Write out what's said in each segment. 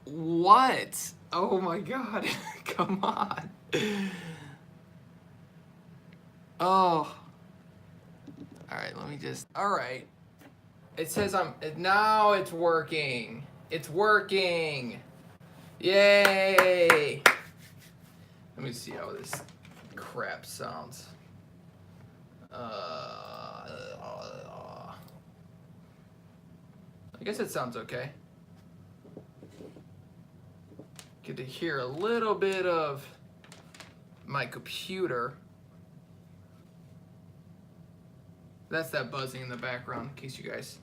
What? Oh my god. Come on. Oh. Alright, let me just. Alright. It says now it's working. It's working. Yay. Let me see how this crap sounds. I guess it sounds okay. Get to hear a little bit of my computer. That's that buzzing in the background, in case you guys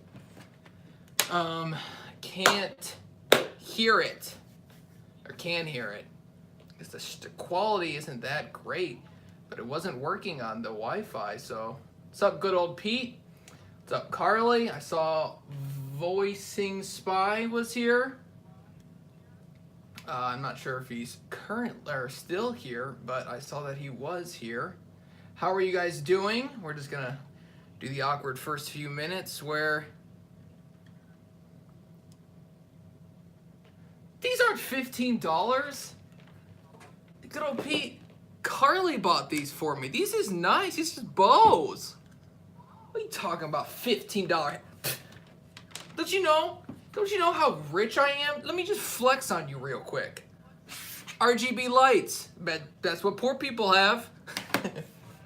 can't hear it or can hear it. Because the quality isn't that great, but it wasn't working on the Wi-Fi. So, what's up, good old Pete? What's up, Carly? I saw Voicing Spy was here. I'm not sure if he's currently or still here, but I saw that he was here. How are you guys doing? We're just gonna do the awkward first few minutes where these aren't $15. Good old Pete. Carly bought these for me. These is nice. These is Bose. What are you talking about? $15. Don't you know? Don't you know how rich I am? Let me just flex on you real quick. RGB lights. Bet that's what poor people have.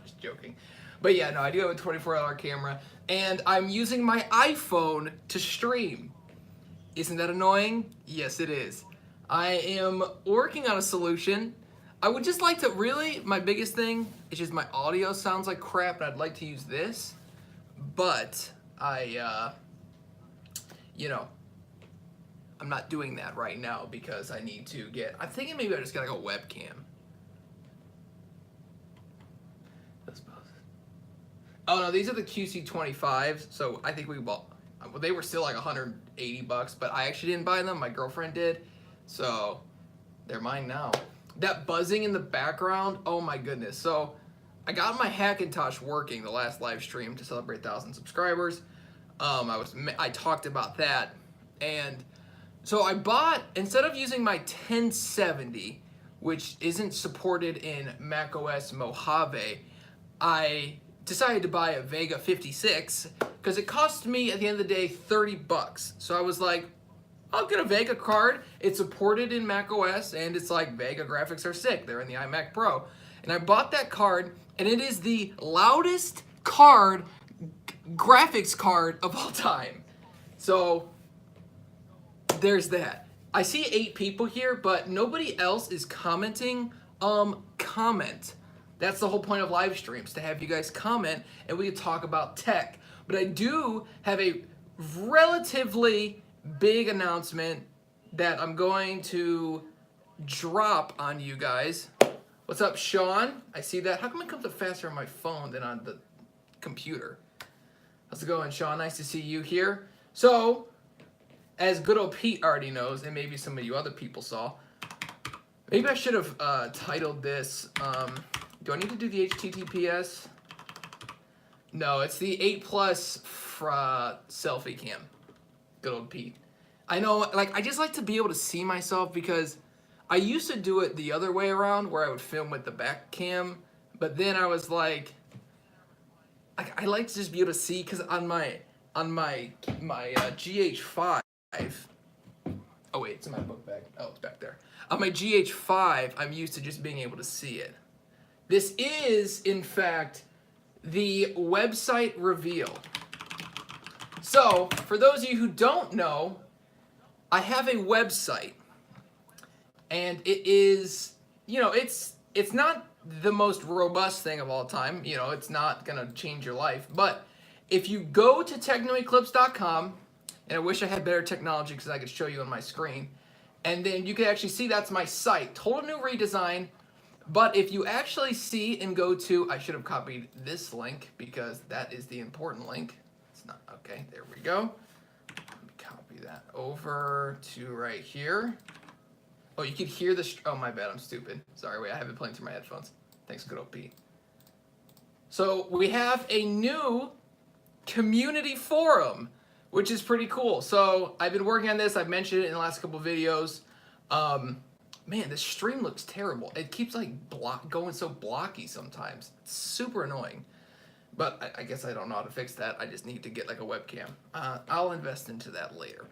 Just joking. But yeah, no, I do have a $24 camera, and I'm using my iPhone to stream. Isn't that annoying? Yes, it is. I am working on a solution. I would just like to my biggest thing is just my audio sounds like crap, and I'd like to use this. But I'm not doing that right now because I need to I'm thinking maybe I just got like a webcam. Oh no, these are the QC25s. So I think we bought. Well, they were still like $180, but I actually didn't buy them. My girlfriend did, so they're mine now. That buzzing in the background, oh my goodness. So I got my Hackintosh working the last live stream to celebrate 1,000 subscribers. I talked about that, and so I bought, instead of using my 1070, which isn't supported in macOS Mojave, I decided to buy a Vega 56 because it cost me at the end of the day $30. So I was like, I'll get a Vega card. It's supported in macOS, and it's like Vega graphics are sick. They're in the iMac Pro. And I bought that card, and it is the loudest graphics card of all time. So there's that. I see 8 people here, but nobody else is commenting. Comment. That's the whole point of live streams, to have you guys comment and we can talk about tech. But I do have a relatively big announcement that I'm going to drop on you guys. What's up, Sean? I see that. How come it comes up faster on my phone than on the computer? How's it going, Sean? Nice to see you here. So, as good old Pete already knows, and maybe some of you other people saw, maybe I should have titled this, do I need to do the HTTPS? No, it's the 8 Plus selfie cam. Good old Pete. I know, like, I just like to be able to see myself because I used to do it the other way around where I would film with the back cam, but then I was like, I like to just be able to see, because on my GH5, oh wait, it's in my book bag. Oh, it's back there. On my GH5, I'm used to just being able to see it. This is, in fact, the website reveal. So, for those of you who don't know, I have a website, and it is, it's not the most robust thing of all time. It's not gonna change your life. But if you go to technoeclipse.com, and I wish I had better technology because I could show you on my screen, and then you can actually see that's my site. Total new redesign. But if you actually see and go to, I should have copied this link because that is the important link. It's not, okay, there we go. Let me copy that over to right here. Oh, you can hear the, oh my bad, I'm stupid. Sorry, wait, I have it playing through my headphones. Thanks, good old Pete. So we have a new community forum, which is pretty cool. So I've been working on this. I've mentioned it in the last couple of videos. Man, this stream looks terrible. It keeps like going so blocky sometimes. It's super annoying. But I guess I don't know how to fix that. I just need to get like a webcam. I'll invest into that later.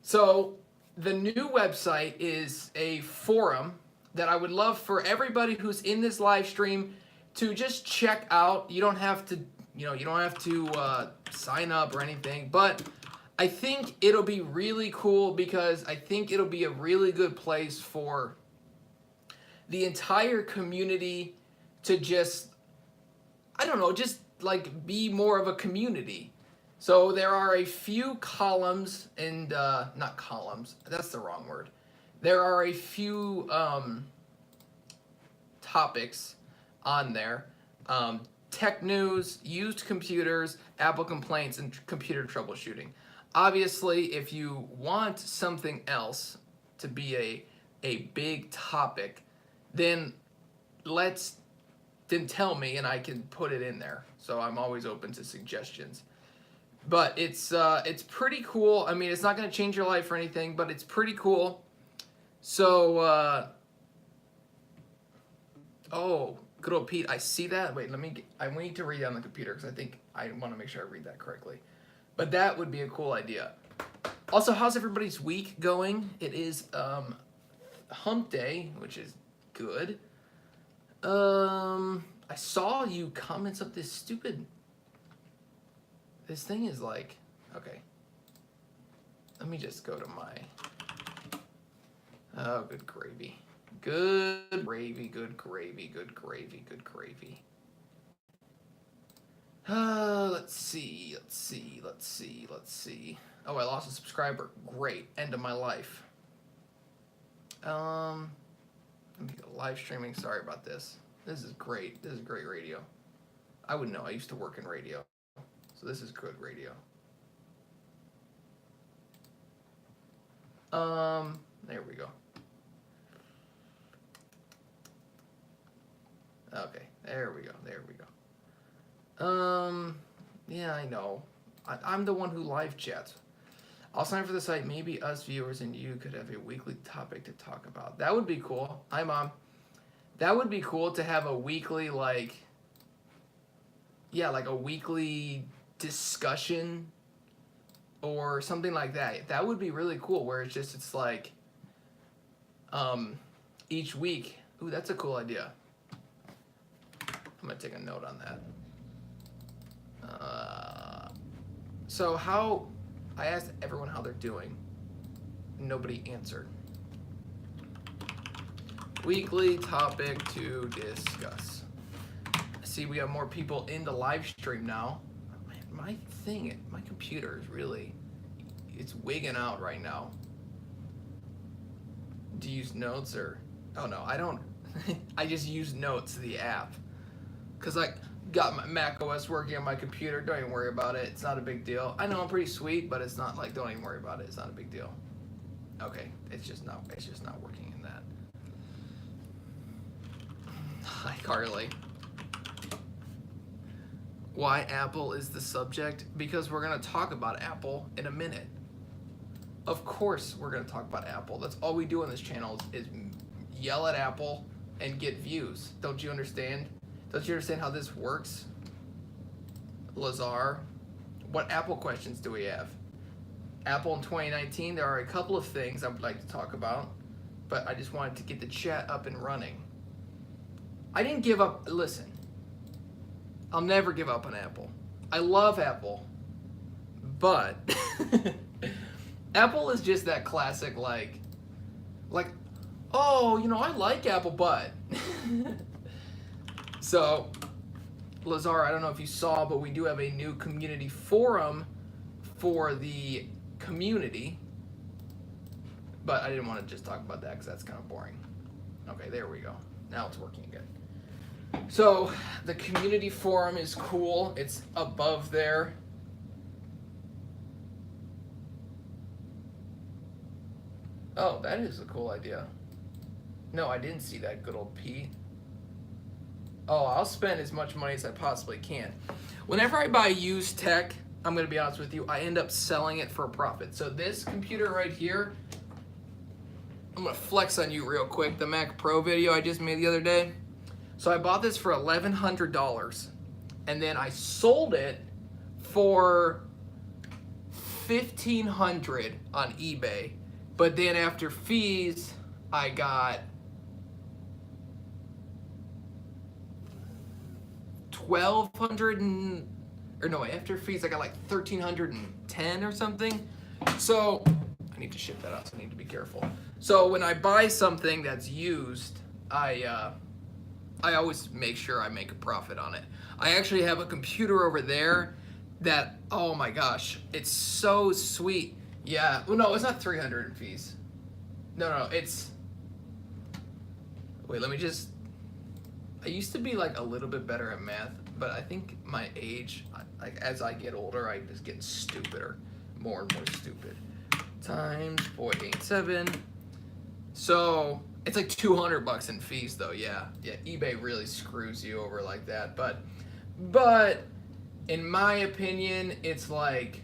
So the new website is a forum that I would love for everybody who's in this live stream to just check out. You don't have to, sign up or anything, but I think it'll be really cool because I think it'll be a really good place for the entire community to just, I don't know, just like be more of a community. So there are a few columns and, not columns, that's the wrong word. There are a few topics on there. Tech news, used computers, Apple complaints, and computer troubleshooting. Obviously, if you want something else to be a big topic, then tell me and I can put it in there. So I'm always open to suggestions. But it's pretty cool. I mean, it's not going to change your life or anything, but it's pretty cool. So, oh, good old Pete, I see that. Wait, I need to read it on the computer because I think I want to make sure I read that correctly. But that would be a cool idea. Also, how's everybody's week going? It is hump day, which is good. I saw you comments up this stupid. This thing is like, okay. Let me just go to my. Oh, good gravy. Good gravy, good gravy, good gravy, good gravy. Let's see. Oh, I lost a subscriber. Great. End of my life. Let me go live streaming. Sorry about this. This is great. This is great radio. I would know. I used to work in radio. So this is good radio. There we go. Okay, there we go. Yeah, I know. I'm the one who live chats. I'll sign for the site. Maybe us viewers and you could have a weekly topic to talk about. That would be cool. Hi, Mom. That would be cool to have a weekly, like a weekly discussion or something like that. That would be really cool where it's like, each week. Ooh, that's a cool idea. I'm gonna take a note on that. So I asked everyone how they're doing. Nobody answered. Weekly topic to discuss. See, we have more people in the live stream now. Man, my computer is really, it's wigging out right now. Do you use Notes or, oh no, I don't. I just use Notes, the app. Cause I got my Mac OS working on my computer. Don't even worry about it. It's not a big deal. I know I'm pretty sweet, but it's not like, don't even worry about it. It's not a big deal. Okay, it's just not working in that. Hi, Carly. Why Apple is the subject? Because we're gonna talk about Apple in a minute. Of course we're gonna talk about Apple. That's all we do on this channel is yell at Apple and get views. Don't you understand? Don't you understand how this works? Lazar, what Apple questions do we have? Apple in 2019, there are a couple of things I would like to talk about, but I just wanted to get the chat up and running. I didn't give up. Listen, I'll never give up on Apple. I love Apple, but Apple is just that classic like, oh, I like Apple, but. So, Lazar, I don't know if you saw, but we do have a new community forum for the community. But I didn't want to just talk about that because that's kind of boring. Okay, there we go. Now it's working again. So, the community forum is cool. It's above there. Oh, that is a cool idea. No, I didn't see that, good old Pete. Oh, I'll spend as much money as I possibly can. Whenever I buy used tech, I'm going to be honest with you, I end up selling it for a profit. So this computer right here, I'm gonna flex on you real quick. The Mac Pro video I just made the other day. So I bought this for $1,100, and then I sold it for $1,500 on eBay. But then after fees, I got after fees I got like 1,310 or something. So I need to ship that out, so I need to be careful. So when I buy something that's used, I always make sure I make a profit on it. I actually have a computer over there that, oh my gosh, it's so sweet. Yeah, well, no, it's not 300 in fees. No, it's, wait, let me just, I used to be like a little bit better at math, but I think my age, like as I get older, I just get stupider, more and more stupid. Times 0.87. So it's like $200 in fees though. Yeah, eBay really screws you over like that. But in my opinion, it's like,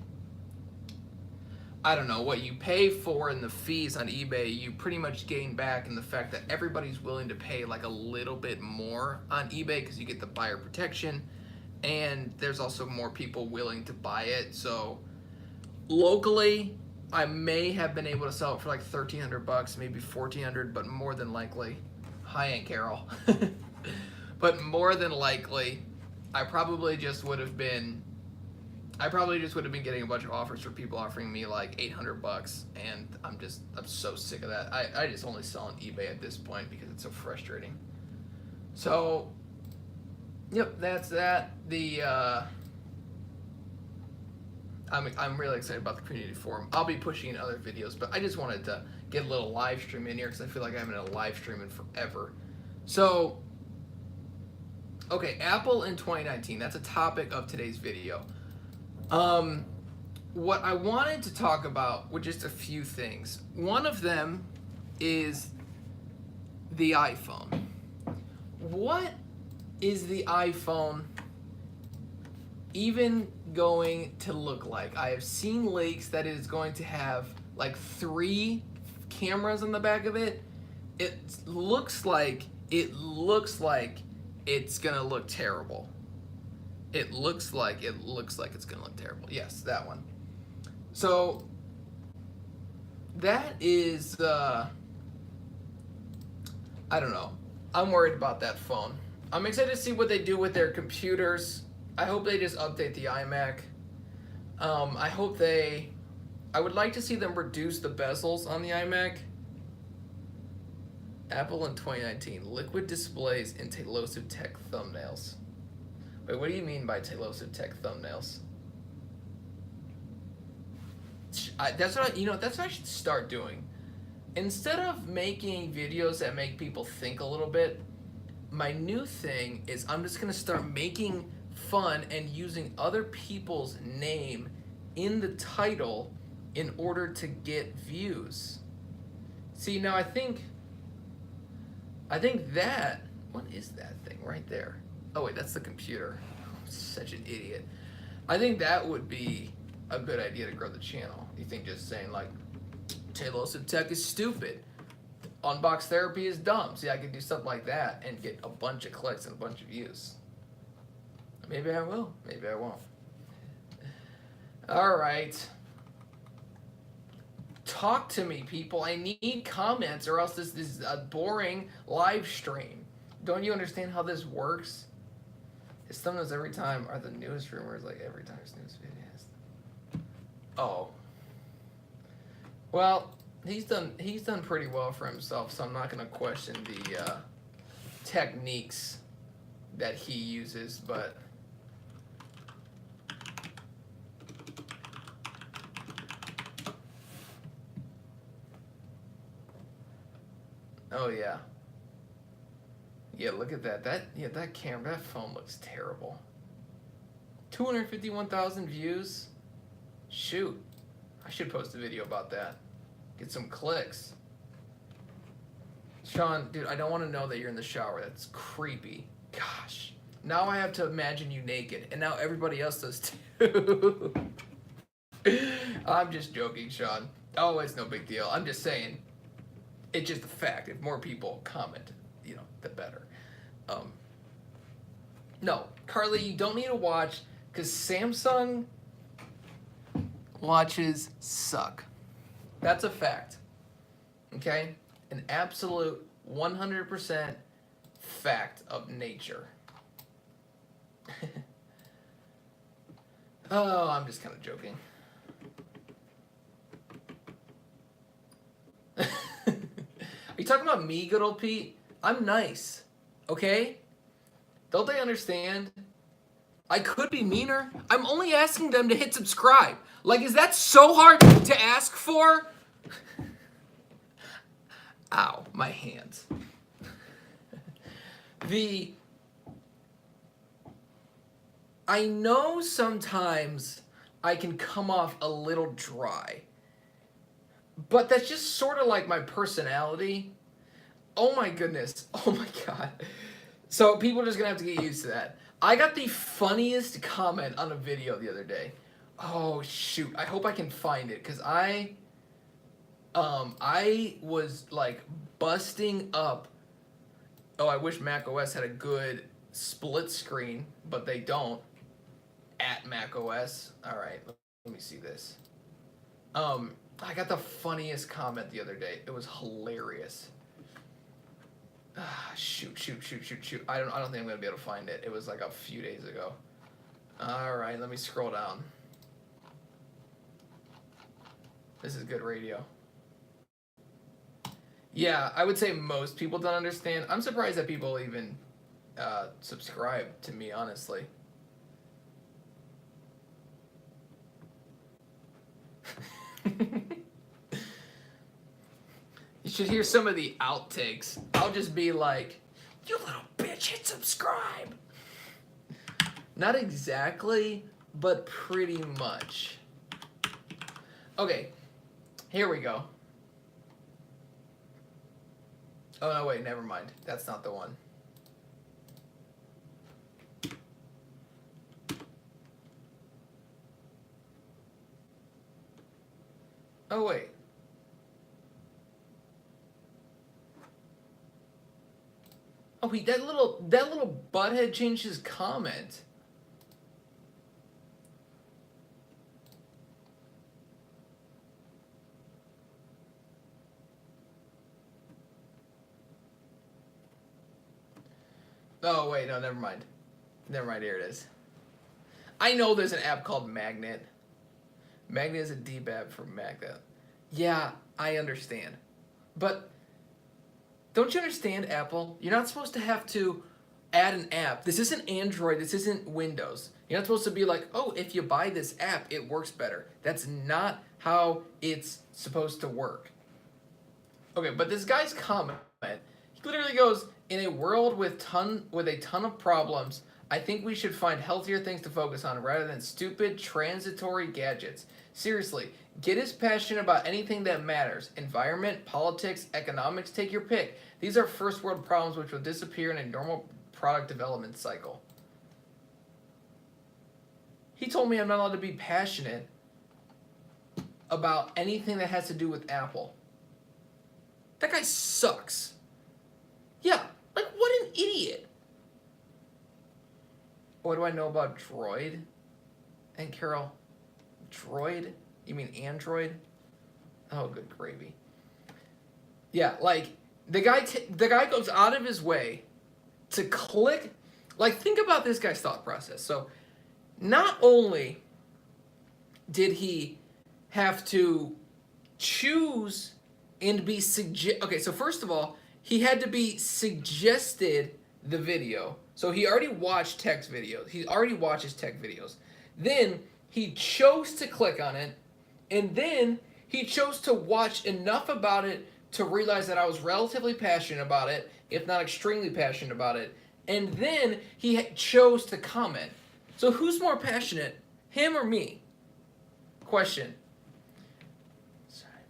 I don't know, what you pay for in the fees on eBay, you pretty much gain back in the fact that everybody's willing to pay like a little bit more on eBay because you get the buyer protection, and there's also more people willing to buy it. So locally, I may have been able to sell it for like $1,300, maybe $1,400, but more than likely, hi Aunt Carol, but more than likely, I probably just would have been getting a bunch of offers for people offering me like $800, and I'm so sick of that. I just only sell on eBay at this point because it's so frustrating. So, yep, that's that. I'm really excited about the community forum. I'll be pushing in other videos, but I just wanted to get a little live stream in here because I feel like I haven't had a live stream in forever. So, okay, Apple in 2019. That's a topic of today's video. What I wanted to talk about were just a few things. One of them is the iPhone. What is the iPhone even going to look like? I have seen leaks that it is going to have like 3 cameras on the back of it. It looks like it's gonna look terrible. It looks like it's gonna look terrible. Yes, that one. So that is I don't know. I'm worried about that phone. I'm excited to see what they do with their computers. I hope they just update the iMac. I would like to see them reduce the bezels on the iMac. Apple in 2019, liquid displays and Tailosive Tech thumbnails. Wait, what do you mean by Tailosive Tech thumbnails? That's what I should start doing. Instead of making videos that make people think a little bit, my new thing is I'm just gonna start making fun and using other people's name in the title in order to get views. See, now I think that, what is that thing right there? Oh wait, that's the computer. I'm such an idiot. I think that would be a good idea to grow the channel. You think just saying like, Tailosive Tech is stupid, Unbox Therapy is dumb. See, I could do something like that and get a bunch of clicks and a bunch of views. Maybe I will, maybe I won't. All right. Talk to me, people. I need comments or else this is a boring live stream. Don't you understand how this works? His thumbnails every time are the newest rumors, like every time his newest video has. Oh. Well, he's done pretty well for himself, so I'm not gonna question the techniques that he uses, but oh yeah. Yeah, look at that. That camera, that phone looks terrible. 251,000 views? Shoot. I should post a video about that. Get some clicks. Sean, dude, I don't want to know that you're in the shower. That's creepy. Gosh. Now I have to imagine you naked, and now everybody else does too. I'm just joking, Sean. Oh, it's no big deal. I'm just saying. It's just a fact. If more people comment, the better. Um, no, Carly, you don't need to watch because Samsung watches suck. That's a fact. Okay? An absolute 100% fact of nature. Oh, I'm just kind of joking. Are you talking about me, good old Pete? I'm nice. Okay? Don't they understand? I could be meaner. I'm only asking them to hit subscribe. Like, is that so hard to ask for? Ow, my hands. I know sometimes I can come off a little dry, but that's just sort of like my personality. Oh my goodness. Oh my god. So people are just gonna have to get used to that. I got the funniest comment on a video the other day. Oh shoot, I hope I can find it because I was like busting up. Oh, I wish macOS had a good split screen, but they don't. At macOS. All right, let me see this. I got the funniest comment the other day. It was hilarious. Shoot. I don't think I'm gonna be able to find it. It was like a few days ago. All right, let me scroll down. This is good radio. Yeah, I would say most people don't understand. I'm surprised that people even subscribe to me, honestly. You should hear some of the outtakes. I'll just be like, "You little bitch, hit subscribe." Not exactly, but pretty much. Okay, here we go. Oh, no, wait, never mind. That's not the one. Oh, wait. Oh, that little butthead changed his comment. Oh, wait, no, never mind. Never mind, here it is. I know there's an app called Magnet. Magnet is a deep app for Mac. Yeah, I understand. But don't you understand, Apple? You're not supposed to have to add an app. This isn't Android. This isn't Windows. You're not supposed to be like, oh, if you buy this app, it works better. That's not how it's supposed to work. Okay, but this guy's comment, he literally goes, in a world with a ton of problems, I think we should find healthier things to focus on rather than stupid, transitory gadgets. Seriously, get as passionate about anything that matters. Environment, politics, economics, take your pick. These are first world problems which will disappear in a normal product development cycle. He told me I'm not allowed to be passionate about anything that has to do with Apple. That guy sucks. Yeah, like what an idiot. What do I know about Droid? And Carol, Droid? You mean Android? Oh, good gravy. Yeah, like the guy goes out of his way to click. Like, think about this guy's thought process. So, not only did he have to choose and be okay, so first of all, he had to be suggested the video. So he already watched text videos. He already watches tech videos. Then he chose to click on it, and then he chose to watch enough about it to realize that I was relatively passionate about it, if not extremely passionate about it. And then he chose to comment. So who's more passionate, him or me? Question. Sorry.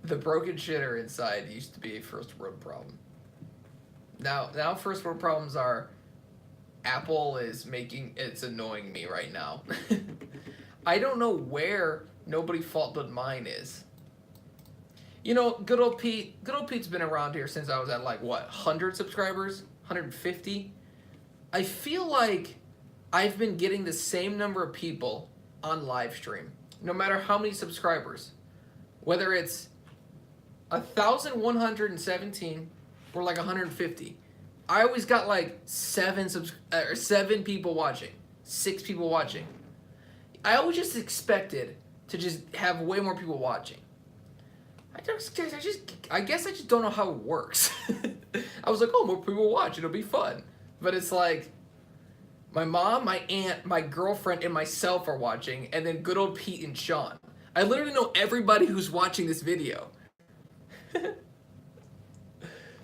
The broken shitter inside used to be a first world problem. Now first world problems are Apple is it's annoying me right now. I don't know where Nobody fault but mine is. You know, good old Pete. Good old Pete's been around here since I was at like what, 100 subscribers, 150. I feel like I've been getting the same number of people on live stream, no matter how many subscribers. Whether it's 1,117 or like 150, I always got like seven people watching, 6 people watching. I always just expected to just have way more people watching. I guess I just don't know how it works. I was like, oh, more people watch, it'll be fun. But it's like, my mom, my aunt, my girlfriend, and myself are watching, and then good old Pete and Sean. I literally know everybody who's watching this video.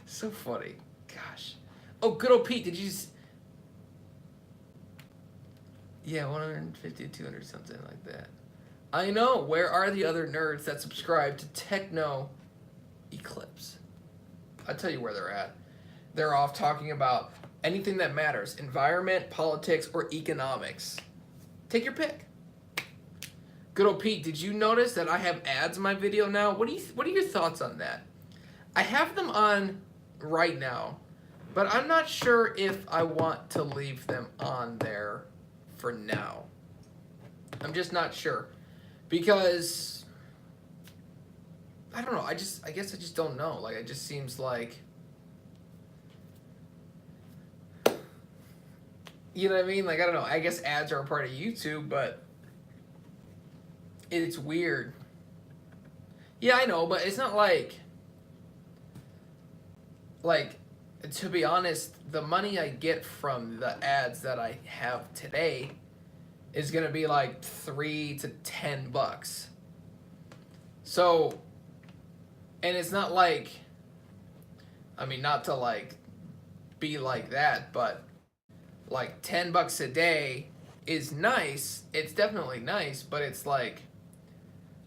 So funny. Gosh. Oh, good old Pete, did you just... Yeah, 150, 200, something like that. I know. Where are the other nerds that subscribe to Techno Eclipse? I'll tell you where they're at. They're off talking about anything that matters. Environment, politics, or economics. Take your pick. Good old Pete, did you notice that I have ads in my video now? What are your thoughts on that? I have them on right now, but I'm not sure if I want to leave them on there for now. I'm just not sure. Because I don't know, I guess I just don't know. Like, it just seems like, you know what I mean? Like, I don't know. I guess ads are a part of YouTube, but it's weird. Yeah, I know, but it's not like, to be honest, the money I get from the ads that I have today is gonna be like $3 to $10. So, and it's not like, I mean, not to like be like that, but like $10 a day is nice. It's definitely nice, but it's like,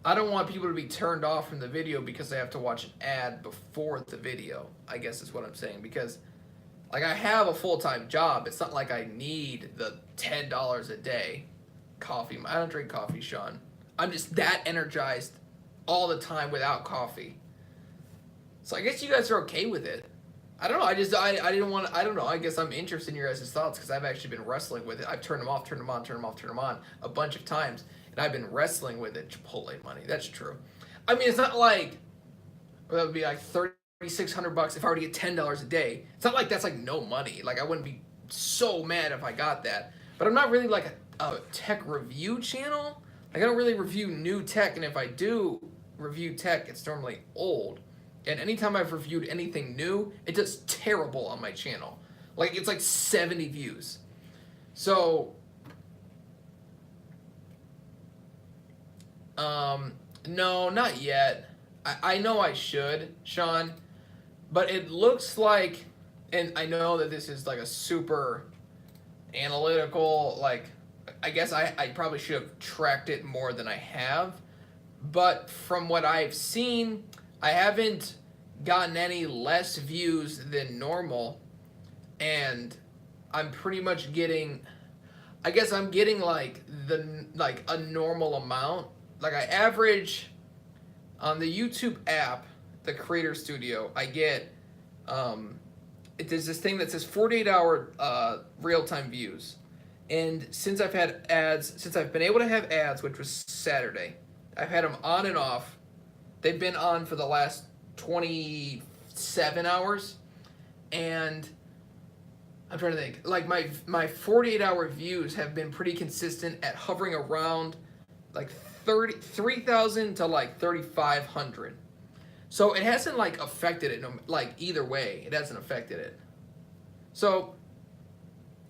I don't want people to be turned off from the video because they have to watch an ad before the video, I guess is what I'm saying. Because like, I have a full-time job. It's not like I need the $10 a day coffee. I don't drink coffee, Sean. I'm just that energized all the time without coffee. So I guess you guys are okay with it. I don't know. I didn't want to, I don't know. I guess I'm interested in your guys' thoughts because I've actually been wrestling with it. I've turned them off, turned them on, turned them off, turned them on a bunch of times. And I've been wrestling with it. Chipotle money. That's true. I mean, it's not like, well, that would be like $3,600 if I were to get $10 a day. It's not like that's like no money. Like, I wouldn't be so mad if I got that. But I'm not really like a tech review channel. Like, I don't really review new tech, and if I do review tech, it's normally old. And anytime I've reviewed anything new, it does terrible on my channel. Like, it's like 70 views. So, no, not yet. I know I should, Sean, but it looks like, and I know that this is like a super analytical, like, I guess I probably should have tracked it more than I have, but from what I've seen, I haven't gotten any less views than normal, and I'm pretty much getting, I guess I'm getting like a normal amount. Like, I average on the YouTube app, the Creator Studio, I get there's this thing that says 48-hour real-time views. And since I've had ads, since I've been able to have ads, which was Saturday, I've had them on and off. They've been on for the last 27 hours. And I'm trying to think, like my 48-hour views have been pretty consistent at hovering around like 3,000 to like 3,500. So it hasn't like affected it, like either way, it hasn't affected it. So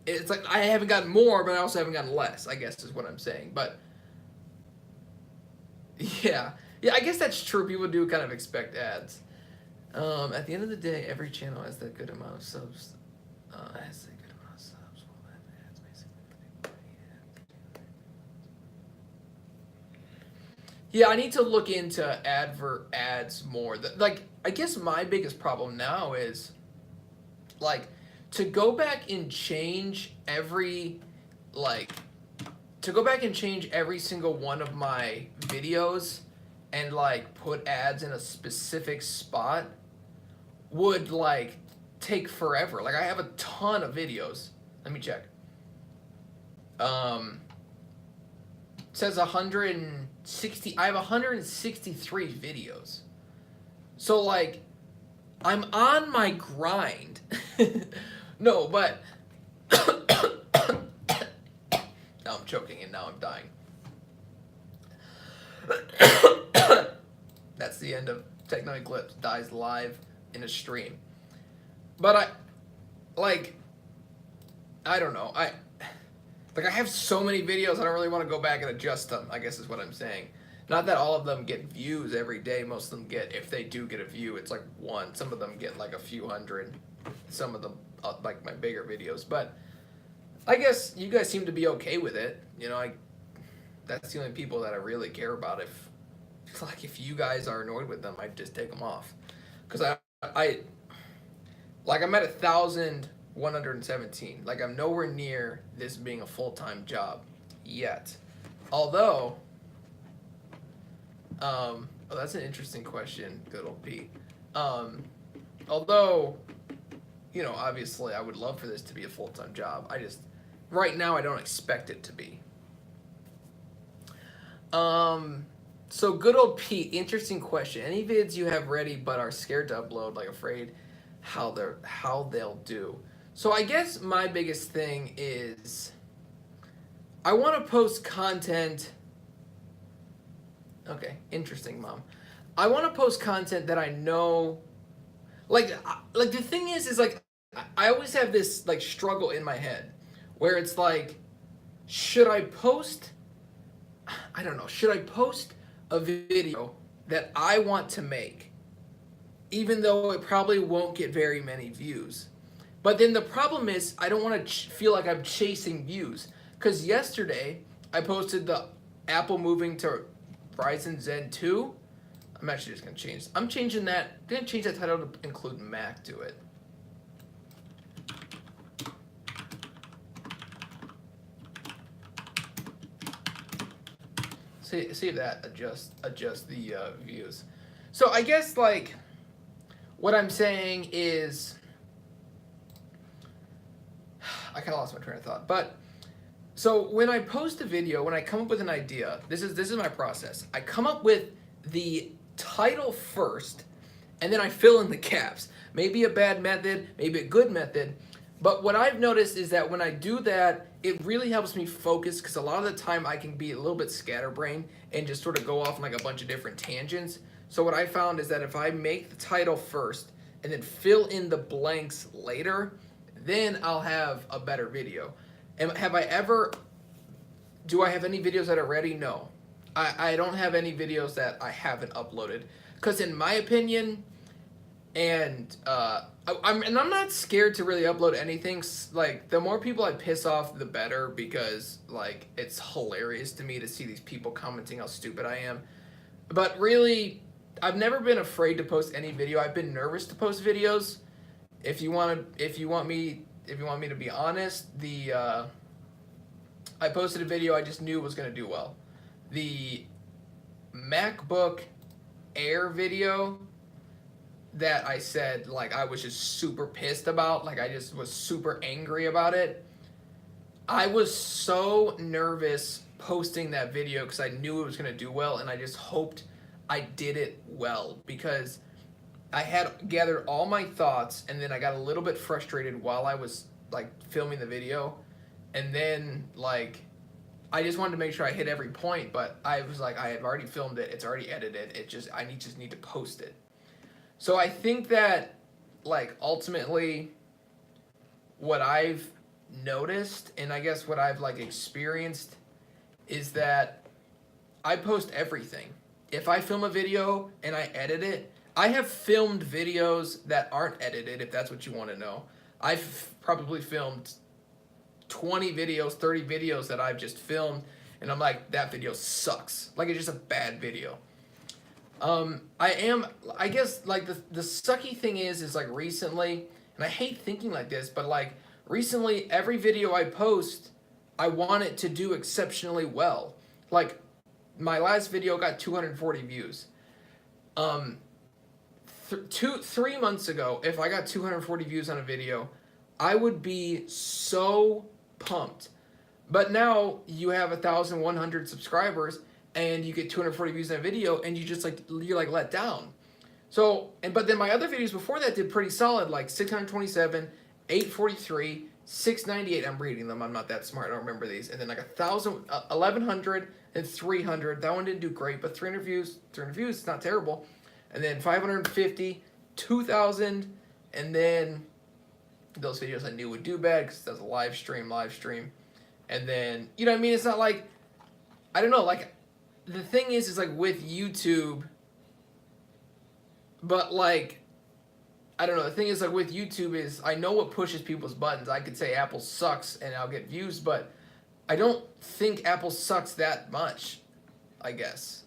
it's like I haven't gotten more, but I also haven't gotten less, I guess is what I'm saying. But yeah, I guess that's true. People do kind of expect ads. At the end of the day, every channel has that good amount of subs. Has a good amount of subs. Well, ads basically. Yeah, I need to look into advert ads more. Like, I guess my biggest problem now is, like, to go back and change every, like, to go back and change every single one of my videos and like put ads in a specific spot would like take forever. Like I have a ton of videos. Let me check. It says 160. I have 163 videos. So like I'm on my grind. No, but now I'm choking and now I'm dying. That's the end of Techno Eclipse. Dies live in a stream. But I don't know. I have so many videos, I don't really want to go back and adjust them, I guess is what I'm saying. Not that all of them get views every day. Most of them get, if they do get a view, it's like one. Some of them get like a few hundred. Some of them, like my bigger videos. But I guess you guys seem to be okay with it. You know, that's the only people that I really care about. If you guys are annoyed with them, I'd just take them off. Because I'm at 1,117. Like I'm nowhere near this being a full-time job yet. Although, oh, that's an interesting question, good old Pete. Although, you know, obviously I would love for this to be a full-time job. Right now I don't expect it to be. So good old Pete, interesting question. Any vids you have ready but are scared to upload, like afraid how they'll do? So I guess my biggest thing is I want to post content. Okay, interesting, Mom. I want to post content that I know, like the thing is like I always have this like struggle in my head where it's like, should I post? I don't know. Should I post a video that I want to make, even though it probably won't get very many views? But then the problem is I don't want to feel like I'm chasing views. Because yesterday I posted the Apple moving to Ryzen Zen 2. I'm actually just going to change. I'm going to change that title to include Mac to it. See if that adjust the views. So I guess like what I'm saying is, I kind of lost my train of thought. But so when I post a video, when I come up with an idea, this is my process. I come up with the title first, and then I fill in the caps. Maybe a bad method, maybe a good method. But what I've noticed is that when I do that, it really helps me focus, because a lot of the time I can be a little bit scatterbrained and just sort of go off on like a bunch of different tangents. So what I found is that if I make the title first and then fill in the blanks later, then I'll have a better video. And do I have any videos that are ready? No. I don't have any videos that I haven't uploaded. Because in my opinion, and I'm not scared to really upload anything. Like, the more people I piss off, the better, because like it's hilarious to me to see these people commenting how stupid I am. But really, I've never been afraid to post any video. I've been nervous to post videos. If you want me to be honest, I posted a video I just knew was gonna do well. The MacBook Air video that I said, like, I was just super pissed about, like I just was super angry about it. I was so nervous posting that video because I knew it was gonna do well, and I just hoped I did it well, because I had gathered all my thoughts, and then I got a little bit frustrated while I was like filming the video, and then like I just wanted to make sure I hit every point, but I was like, I have already filmed it, it's already edited, I just need to post it. So I think that like ultimately what I've noticed, and I guess what I've like experienced, is that I post everything. If I film a video and I edit it, I have filmed videos that aren't edited, if that's what you want to know. I've probably filmed 20 videos, 30 videos that I've just filmed, and I'm like, that video sucks. Like, it's just a bad video. I guess, like, the sucky thing is like recently, and I hate thinking like this, but like recently every video I post, I want it to do exceptionally well. Like, my last video got 240 views. 3 months ago, if I got 240 views on a video, I would be so pumped. But now you have 1,100 subscribers and you get 240 views on a video, and you're like let down. So, but then my other videos before that did pretty solid, like 627, 843, 698. I'm reading them. I'm not that smart. I don't remember these. And then like 1,100 and 300. That one didn't do great, but 300 views. It's not terrible. And then 550, 2,000, and then those videos I knew would do bad because that's a live stream. And then, you know what I mean? It's not like, I don't know, like, the thing is like with YouTube, but like, I don't know, the thing is like with YouTube is, I know what pushes people's buttons. I could say Apple sucks and I'll get views, but I don't think Apple sucks that much, I guess.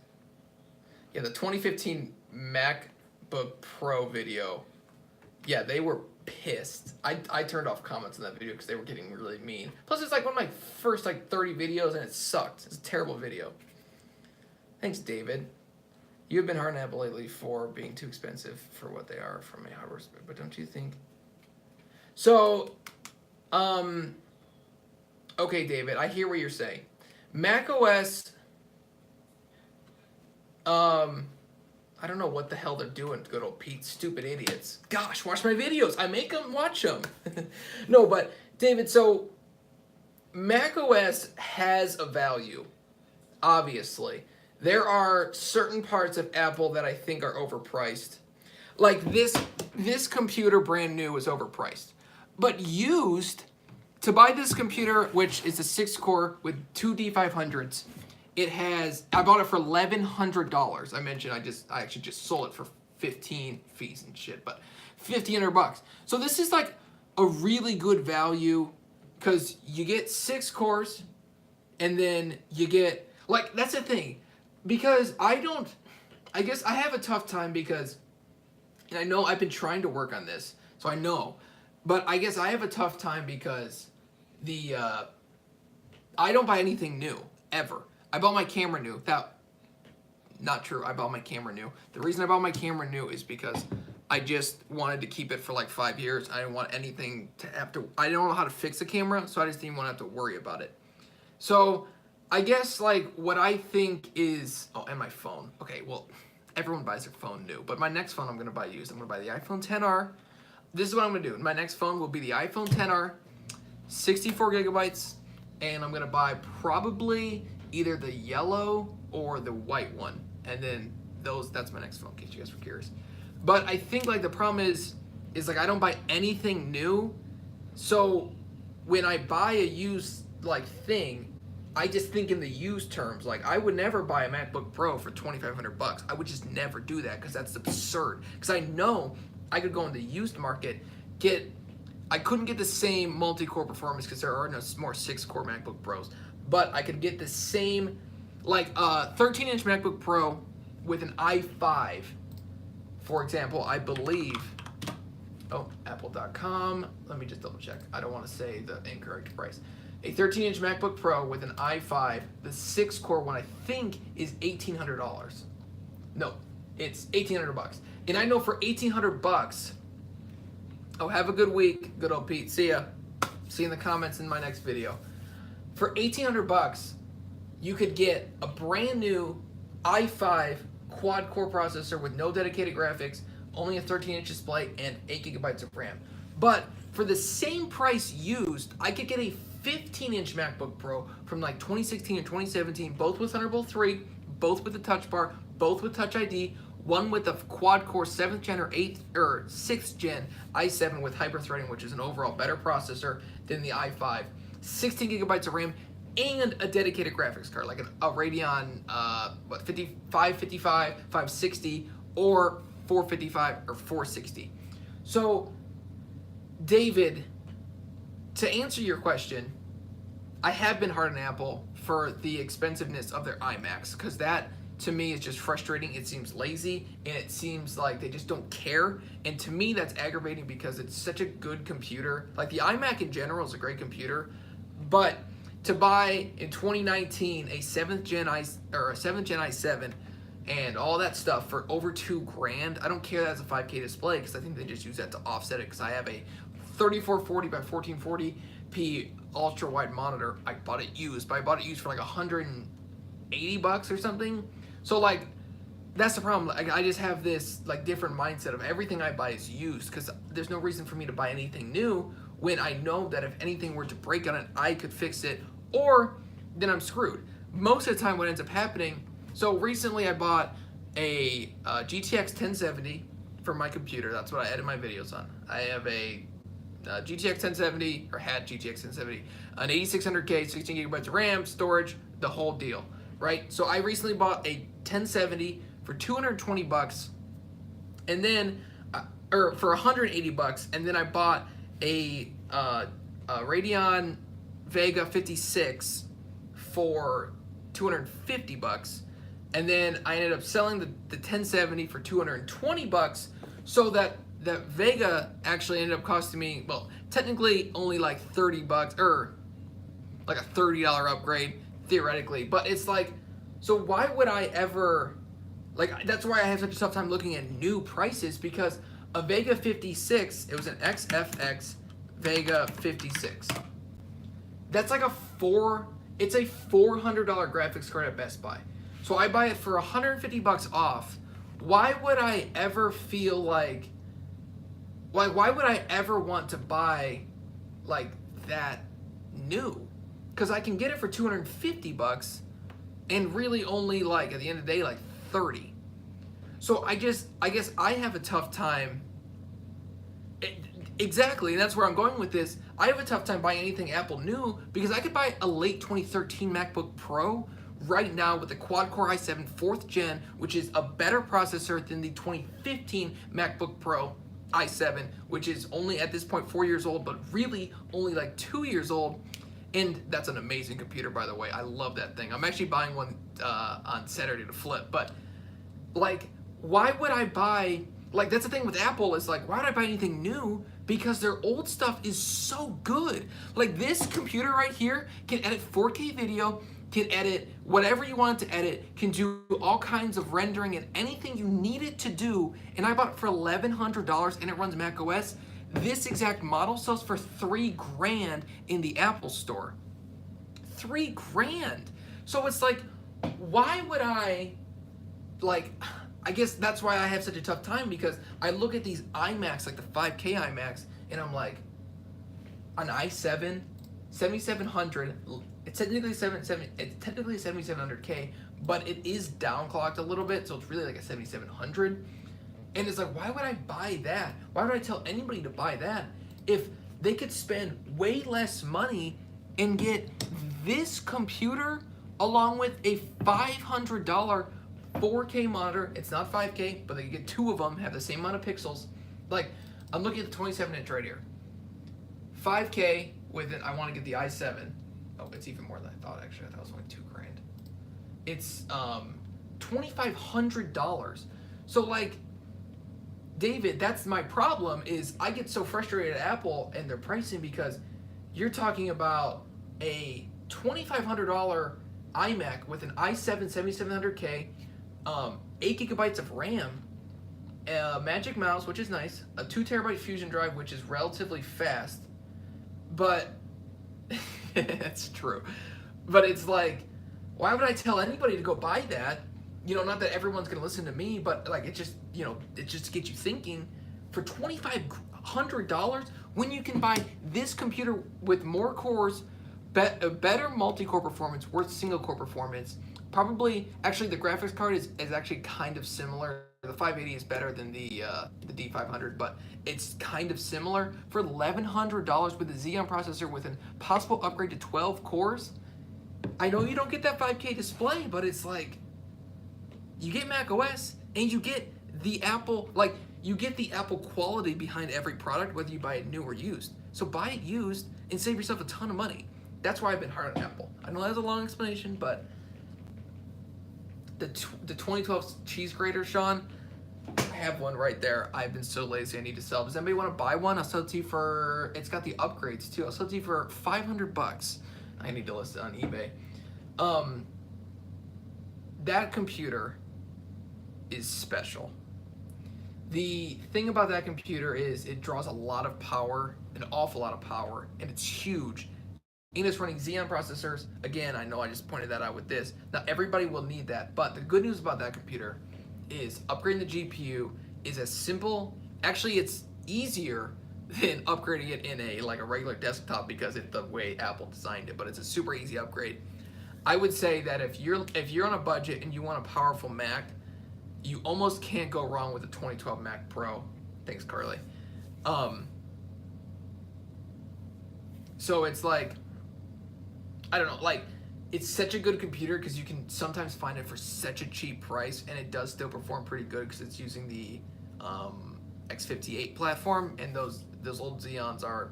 Yeah, the 2015 MacBook Pro video, yeah, they were pissed. I turned off comments on that video because they were getting really mean. Plus, it's like one of my first like 30 videos and it sucked. It's a terrible video. Thanks, David. You have been hard on Apple lately for being too expensive for what they are from a hardware perspective, but don't you think? So, okay, David, I hear what you're saying. Mac OS, I don't know what the hell they're doing, good old Pete. Stupid idiots. Gosh, watch my videos. I make them watch them. No, but, David, so Mac OS has a value, obviously. There are certain parts of Apple that I think are overpriced. Like this computer brand new is overpriced. But used, to buy this computer, which is a 6-core with 2 D500s, I bought it for $1,100. I mentioned I actually just sold it for 15 fees and shit, but $1,500. So this is like a really good value because you get 6 cores and then you get, like, that's the thing. Because I guess I have a tough time because, and I know I've been trying to work on this, so I know, but I guess I have a tough time because I don't buy anything new, ever. I bought my camera new. Not true, I bought my camera new. The reason I bought my camera new is because I just wanted to keep it for like 5 years. I didn't want anything to have to, I don't know how to fix a camera, so I just didn't want to have to worry about it. So, I guess, like, what I think is... Oh, and my phone. Okay, well, everyone buys their phone new. But my next phone I'm going to buy used. I'm going to buy the iPhone XR. This is what I'm going to do. My next phone will be the iPhone XR, 64 gigabytes, and I'm going to buy probably either the yellow or the white one. And then that's my next phone, in case you guys were curious. But I think, like, the problem is like, I don't buy anything new. So, when I buy a used, like, thing... I just think in the used terms. Like, I would never buy a MacBook Pro for $2,500. I would just never do that because that's absurd. Because I know I could go in the used market, I couldn't get the same multi-core performance because there are no more 6-core MacBook Pros, but I could get the same, like, 13-inch MacBook Pro with an i5, for example, I believe. Oh, Apple.com. Let me just double check. I don't want to say the incorrect price. A 13-inch MacBook Pro with an i5, the 6-core one I think is $1,800. No, it's $1,800. And I know for $1,800, oh, have a good week, good old Pete. See ya. See you in the comments in my next video. For $1,800, you could get a brand new i5 quad-core processor with no dedicated graphics, only a 13-inch display, and 8 gigabytes of RAM. But for the same price used, I could get a 15-inch MacBook Pro from like 2016 and 2017, both with Thunderbolt 3, both with the Touch Bar, both with Touch ID, one with a quad-core 7th gen or 8th or 6th gen i7 with hyper-threading, which is an overall better processor than the i5, 16 gigabytes of RAM, and a dedicated graphics card, like a Radeon 555, 560, or 455 or 460. So, David, to answer your question, I have been hard on Apple for the expensiveness of their iMacs, because that, to me, is just frustrating. It seems lazy, and it seems like they just don't care. And to me, that's aggravating because it's such a good computer. Like, the iMac in general is a great computer, but to buy in 2019 a 7th Gen i7 and all that stuff for over $2,000. I don't care that's a 5K display because I think they just use that to offset it because I have a 3440 by 1440p ultra wide monitor. I bought it used, but I bought it used for like $180 or something. So like that's the problem. Like, I just have this like different mindset of everything I buy is used because there's no reason for me to buy anything new when I know that if anything were to break on it, I could fix it, or then I'm screwed. Most of the time what ends up happening, so recently I bought a GTX 1070 for my computer. That's what I edit my videos on. I have a GTX 1070, or had GTX 1070, an 8600K, 16 gigabytes of RAM, storage, the whole deal, right? So I recently bought a 1070 for $220, and then, or for $180, and then I bought a Radeon Vega 56 for $250, and then I ended up selling the 1070 for $220, so that Vega actually ended up costing me, well, technically only like $30, or like a $30 upgrade theoretically, but it's like, so why would I ever, like, that's why I have such a tough time looking at new prices, because a Vega 56, it was an XFX Vega 56. That's like it's a $400 graphics card at Best Buy. So I buy it for $150 off. Why would I ever feel like, why would I ever want to buy like that new? Because I can get it for $250 and really only like at the end of the day like 30. So I guess I have a tough time. Exactly, and that's where I'm going with this. I have a tough time buying anything Apple new because I could buy a late 2013 MacBook Pro right now with the quad-core i7 4th gen, which is a better processor than the 2015 MacBook Pro i7, which is only at this point 4 years old, but really only like 2 years old. And that's an amazing computer, by the way. I love that thing. I'm actually buying one on Saturday to flip. But like, why would I buy, like, that's the thing with Apple, is like, why would I buy anything new? Because their old stuff is so good. Like, this computer right here can edit 4K video, can edit whatever you want it to edit, can do all kinds of rendering and anything you need it to do. And I bought it for $1,100 and it runs Mac OS. This exact model sells for $3,000 in the Apple store. $3,000. So it's like, why would I, like, I guess that's why I have such a tough time, because I look at these iMacs, like the 5K iMacs, and I'm like, an i7, 7700, it's technically 7700K, but it is downclocked a little bit, so it's really like a 7700. And it's like, why would I buy that? Why would I tell anybody to buy that if they could spend way less money and get this computer along with a $500 4K monitor? It's not 5K, but they can get two of them, have the same amount of pixels. Like, I'm looking at the 27-inch right here. 5K with it. I want to get the i7. Oh, it's even more than I thought, actually. I thought it was only $2,000. It's $2,500. So, like, David, that's my problem, is I get so frustrated at Apple and their pricing, because you're talking about a $2,500 iMac with an i7 7700K, 8 gigabytes of RAM, a Magic Mouse, which is nice, a 2 terabyte Fusion drive, which is relatively fast, but it's true. But it's like, why would I tell anybody to go buy that? You know, not that everyone's gonna listen to me, but like, it just, you know, it just gets you thinking. For $2,500, when you can buy this computer with more cores, better multi-core performance, worse single-core performance. Probably, actually, the graphics card is actually kind of similar. The 580 is better than the D500, but it's kind of similar. For $1,100 with a Xeon processor with a possible upgrade to 12 cores. I know you don't get that 5K display, but it's like, you get Mac OS and you get the Apple, like, you get the Apple quality behind every product, whether you buy it new or used. So buy it used and save yourself a ton of money. That's why I've been hard on Apple. I know that's a long explanation, but the 2012 cheese grater, Sean, I have one right there. I've been so lazy, I need to sell. Does anybody want to buy one? I'll sell it to you for, it's got the upgrades too. I'll sell it to you for $500. I need to list it on eBay. Um, that computer is special. The thing about that computer is it draws a lot of power, an awful lot of power, and it's huge. And it's running Xeon processors. Again, I know I just pointed that out with this. Now, everybody will need that, but the good news about that computer is upgrading the GPU is as simple. Actually, it's easier than upgrading it in a regular desktop because it's the way Apple designed it. But it's a super easy upgrade. I would say that if you're on a budget and you want a powerful Mac, you almost can't go wrong with the 2012 Mac Pro. Thanks, Carly. So it's like, I don't know, like, it's such a good computer because you can sometimes find it for such a cheap price, and it does still perform pretty good because it's using the X58 platform, and those old Xeons are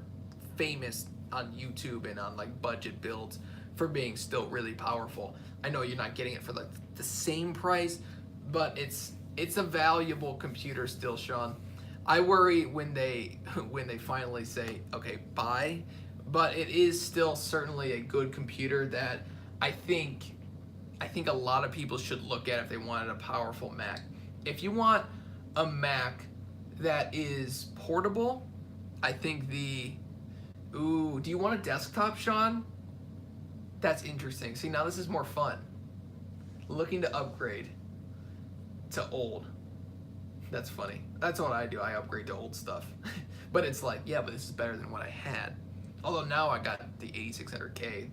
famous on YouTube and on like budget builds for being still really powerful. I know you're not getting it for like the same price, but it's a valuable computer still, Sean. I worry when they finally say, okay, buy, but it is still certainly a good computer that I think a lot of people should look at if they wanted a powerful Mac. If you want a Mac that is portable, I think do you want a desktop, Sean? That's interesting. See, now this is more fun. Looking to upgrade to old. That's funny. That's what I do. I upgrade to old stuff. But it's like, yeah, but this is better than what I had. Although now I got the 8600K.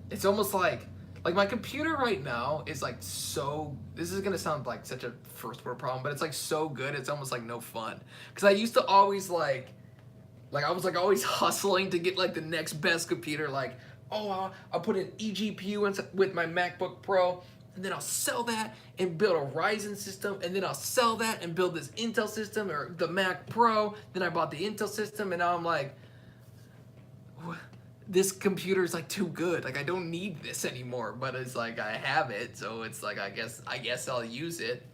It's almost like my computer right now is like so, this is gonna sound like such a first world problem, but it's like so good, it's almost like no fun. Cause I used to always I was like always hustling to get like the next best computer, like, oh, I'll put an eGPU with my MacBook Pro, and then I'll sell that and build a Ryzen system, and then I'll sell that and build this Intel system or the Mac Pro. Then I bought the Intel system, and now I'm like, this computer is like too good. Like I don't need this anymore. But it's like I have it, so it's like I guess I'll use it.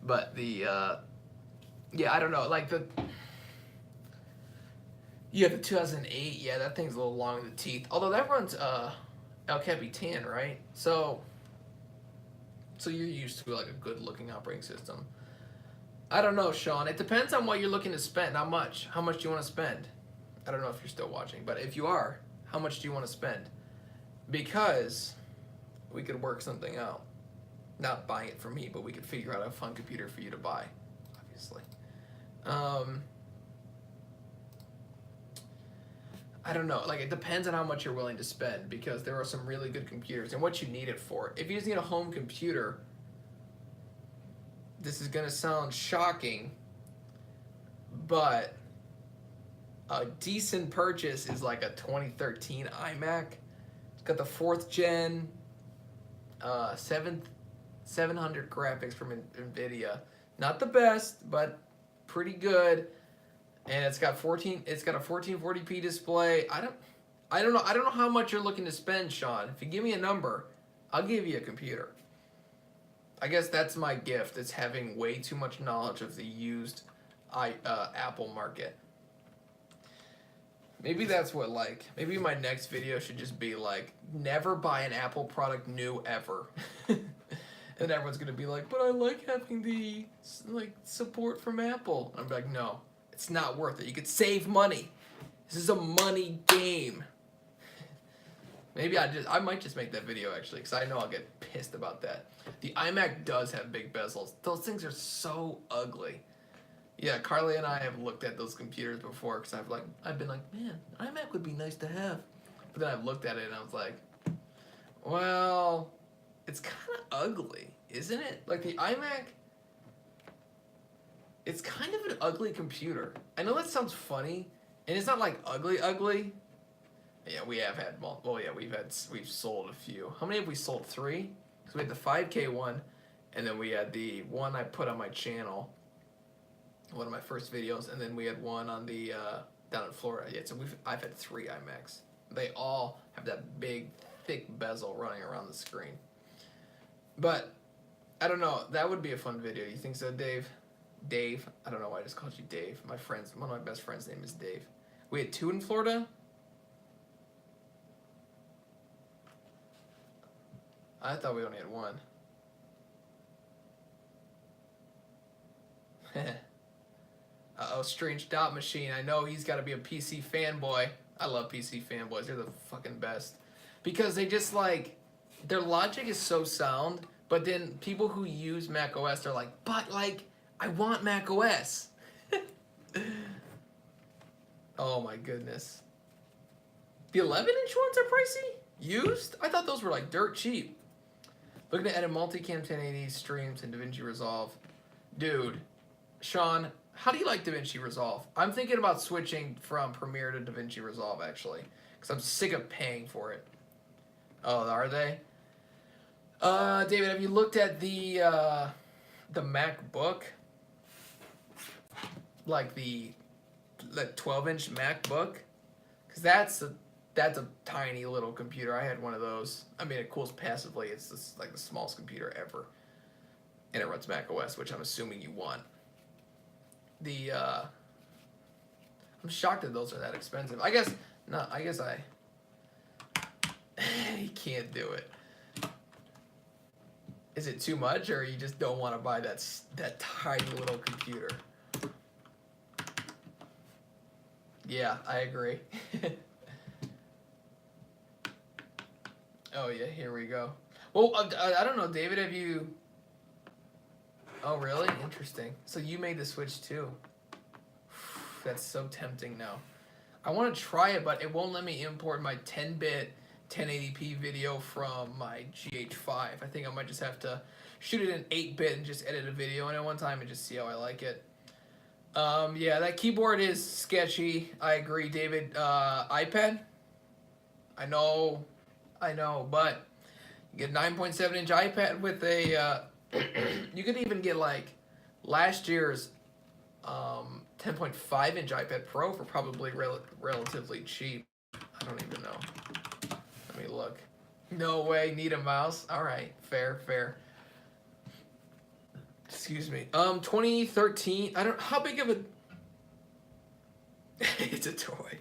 But yeah, I don't know. Like you have the 2008. Yeah, that thing's a little long in the teeth. Although that runs El Capitan, right? So you're used to like a good looking operating system. I don't know, Sean. It depends on what you're looking to spend. How much? How much do you want to spend? I don't know if you're still watching, but if you are, how much do you want to spend? Because we could work something out. Not buying it for me, but we could figure out a fun computer for you to buy, obviously. I don't know. Like, it depends on how much you're willing to spend because there are some really good computers and what you need it for. If you just need a home computer, this is going to sound shocking, but a decent purchase is like a 2013 iMac. It's got the 4th gen, 700 graphics from NVIDIA. Not the best, but pretty good. And it's got a 1440p display. I don't know how much you're looking to spend, Sean. If you give me a number, I'll give you a computer. I guess that's my gift. It's having way too much knowledge of the used Apple market. Maybe that's what, maybe my next video should just be like, never buy an Apple product new ever. And everyone's going to be like, but I like having the, support from Apple. I'm like, no, it's not worth it. You could save money. This is a money game. Maybe I might just make that video, actually, because I know I'll get pissed about that. The iMac does have big bezels. Those things are so ugly. Yeah, Carly and I have looked at those computers before because I've been like, man, iMac would be nice to have. But then I've looked at it and I was like, well, it's kind of ugly, isn't it? Like the iMac, it's kind of an ugly computer. I know that sounds funny, and it's not like ugly. Yeah, we have had we've sold a few. How many have we sold? 3? Because we had the 5K one, and then we had the one I put on my channel. One of my first videos, and then we had one on the down in Florida. Yeah, so I've had 3 iMacs. They all have that big, thick bezel running around the screen. But I don't know. That would be a fun video. You think so, Dave? Dave? I don't know why I just called you Dave. One of my best friends' name is Dave. We had 2 in Florida. I thought we only had one. Uh-oh, Strange Dot Machine. I know he's got to be a PC fanboy. I love PC fanboys. They're the fucking best. Because they just like, their logic is so sound, but then people who use Mac OS, they're like, but like, I want Mac OS. Oh my goodness. The 11-inch ones are pricey? Used? I thought those were like dirt cheap. Looking to edit multicam 1080 streams in DaVinci Resolve. Dude, Sean, how do you like DaVinci Resolve? I'm thinking about switching from Premiere to DaVinci Resolve, actually. Because I'm sick of paying for it. Oh, are they? David, have you looked at the MacBook? Like the 12-inch MacBook? Because that's a tiny little computer. I had one of those. I mean, it cools passively. It's just like the smallest computer ever. And it runs Mac OS, which I'm assuming you want. I'm shocked that those are that expensive. I guess you can't do it. Is it too much, or you just don't want to buy that tiny little computer? Yeah, I agree. Oh yeah, here we go. Well, I don't know, David, have you... Oh really? Interesting. So you made the switch too. That's so tempting now. I want to try it, but it won't let me import my 10-bit 1080p video from my GH5. I think I might just have to shoot it in 8-bit and just edit a video in it one time and just see how I like it. Yeah, that keyboard is sketchy. I agree, David. iPad? I know, but you get a 9.7-inch iPad with a... you could even get like last year's 10.5-inch iPad Pro for probably relatively cheap. I don't even know. Let me look. No way, need a mouse? All right, fair. Excuse me. 2013. I don't. How big of a? It's a toy.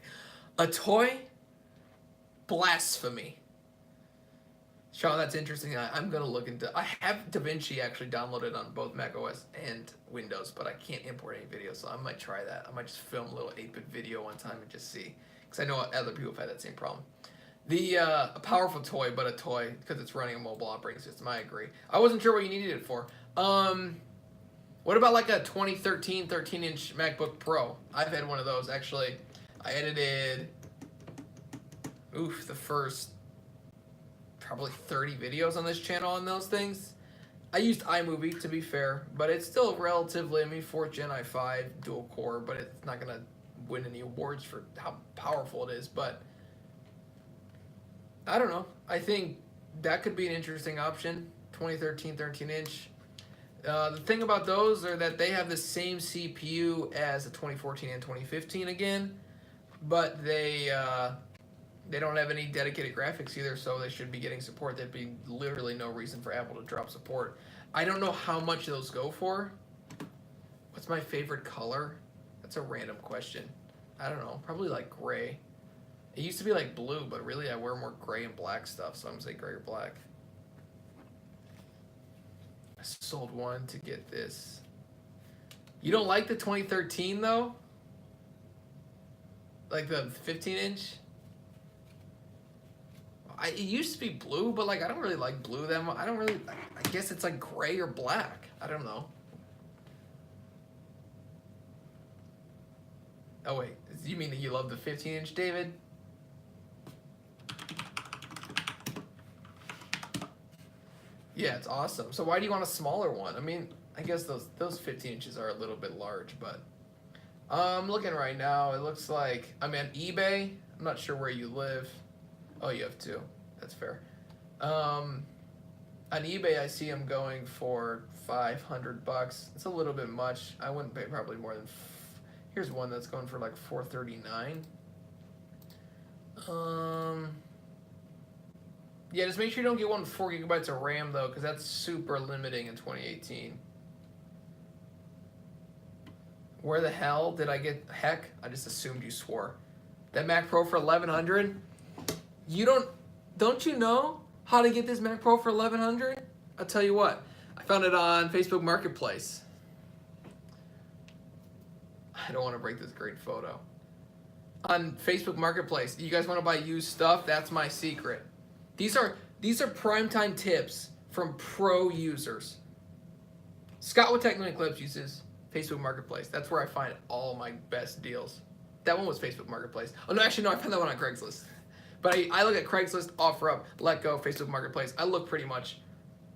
A toy? Blasphemy. Sean, that's interesting. I'm gonna look into. I have DaVinci actually downloaded on both Mac OS and Windows, but I can't import any video, so I might try that. I might just film a little 8-bit video one time and just see, because I know other people have had that same problem. A powerful toy, but a toy because it's running a mobile operating system. I agree. I wasn't sure what you needed it for. What about like a 2013 13-inch MacBook Pro? I've had one of those actually. I edited, the first probably 30 videos on this channel on those things. I used iMovie, to be fair, but it's still relatively, 4th Gen i5 dual core, but it's not gonna win any awards for how powerful it is. But I don't know. I think that could be an interesting option. 2013 13-inch. The thing about those are that they have the same CPU as the 2014 and 2015 again, but they don't have any dedicated graphics either, so they should be getting support. There'd be literally no reason for Apple to drop support. I don't know how much those go for. What's my favorite color? That's a random question. I don't know. Probably like gray. It used to be like blue, but really I wear more gray and black stuff, so I'm going to say gray or black. I sold one to get this. You don't like the 2013 though? Like the 15-inch? It used to be blue, but like I don't really like blue that much. I guess it's like gray or black. I don't know. Oh wait, you mean that you love the 15-inch, David? Yeah, it's awesome. So why do you want a smaller one? I mean, I guess those 15 inches are a little bit large, but I'm looking right now. It looks like I'm on eBay. I'm not sure where you live. Oh, you have two. That's fair. On eBay, I see them going for $500. It's a little bit much. I wouldn't pay probably more than. Here's one that's going for like $439. Yeah, just make sure you don't get one with 4 gigabytes of RAM though, because that's super limiting in 2018. Where the hell did I get heck? I just assumed you swore. That Mac Pro for $1,100? You don't you know how to get this Mac Pro for $1,100? I'll tell you what. I found it on Facebook Marketplace. I don't want to break this great photo. On Facebook Marketplace, you guys want to buy used stuff? That's my secret. These are primetime tips from pro users. Scott with Technical Clips uses Facebook Marketplace. That's where I find all my best deals. That one was Facebook Marketplace. Oh no, actually no, I found that one on Craigslist. But I look at Craigslist, OfferUp, Letgo, Facebook Marketplace. I look pretty much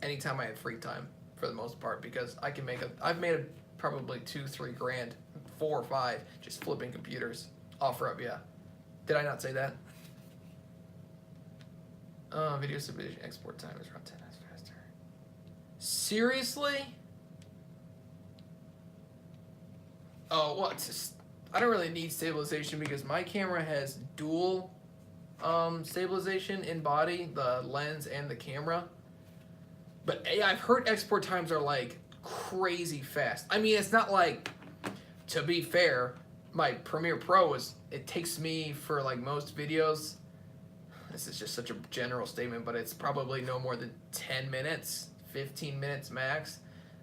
anytime I have free time for the most part because I can I've made probably $2-3 grand, 4 or 5 just flipping computers. OfferUp, yeah. Did I not say that? Video submission export time is around 10 times faster. Seriously? Oh, well, I don't really need stabilization because my camera has dual stabilization in body, the lens and the camera. But yeah, I've heard export times are like crazy fast. I mean, it's not like, to be fair, my Premiere Pro it takes me for like most videos, this is just such a general statement, but it's probably no more than 10 minutes, 15 minutes max.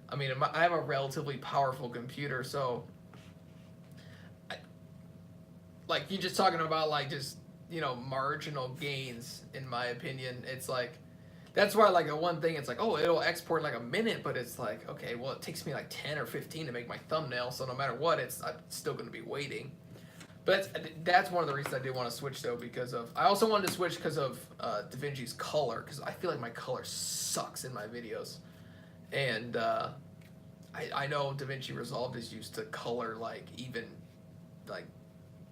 I mean, I have a relatively powerful computer, so like you're just talking about like just, you know, marginal gains in my opinion. It's like, that's why like a one thing, it's like, oh, it'll export like a minute, but it's like, okay, well it takes me like 10 or 15 to make my thumbnail, so no matter what, I'm still going to be waiting. But that's one of the reasons I did want to switch though, because of, I also wanted to switch because of DaVinci's color, because I feel like my color sucks in my videos. And I know DaVinci Resolve is used to color like even like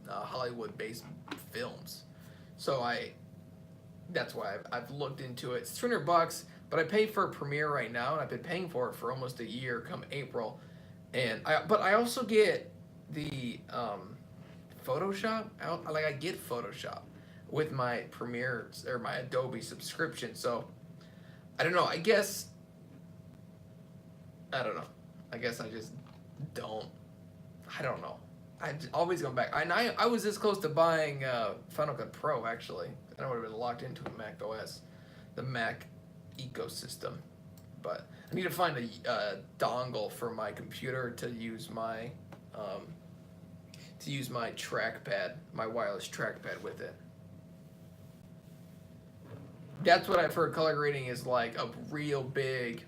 Hollywood-based films. So that's why I've looked into it. It's $200, but I pay for Premiere right now, and I've been paying for it for almost a year come April. And but I also get the Photoshop. I get Photoshop with my Premiere or my Adobe subscription. So I don't know. I don't know. I guess I just don't. I don't know. I always go back. I was this close to buying Final Cut Pro actually. And I would have been locked into a Mac OS, the Mac ecosystem. But I need to find a dongle for my computer to use my trackpad, my wireless trackpad with it. That's what I've heard color grading is like a real big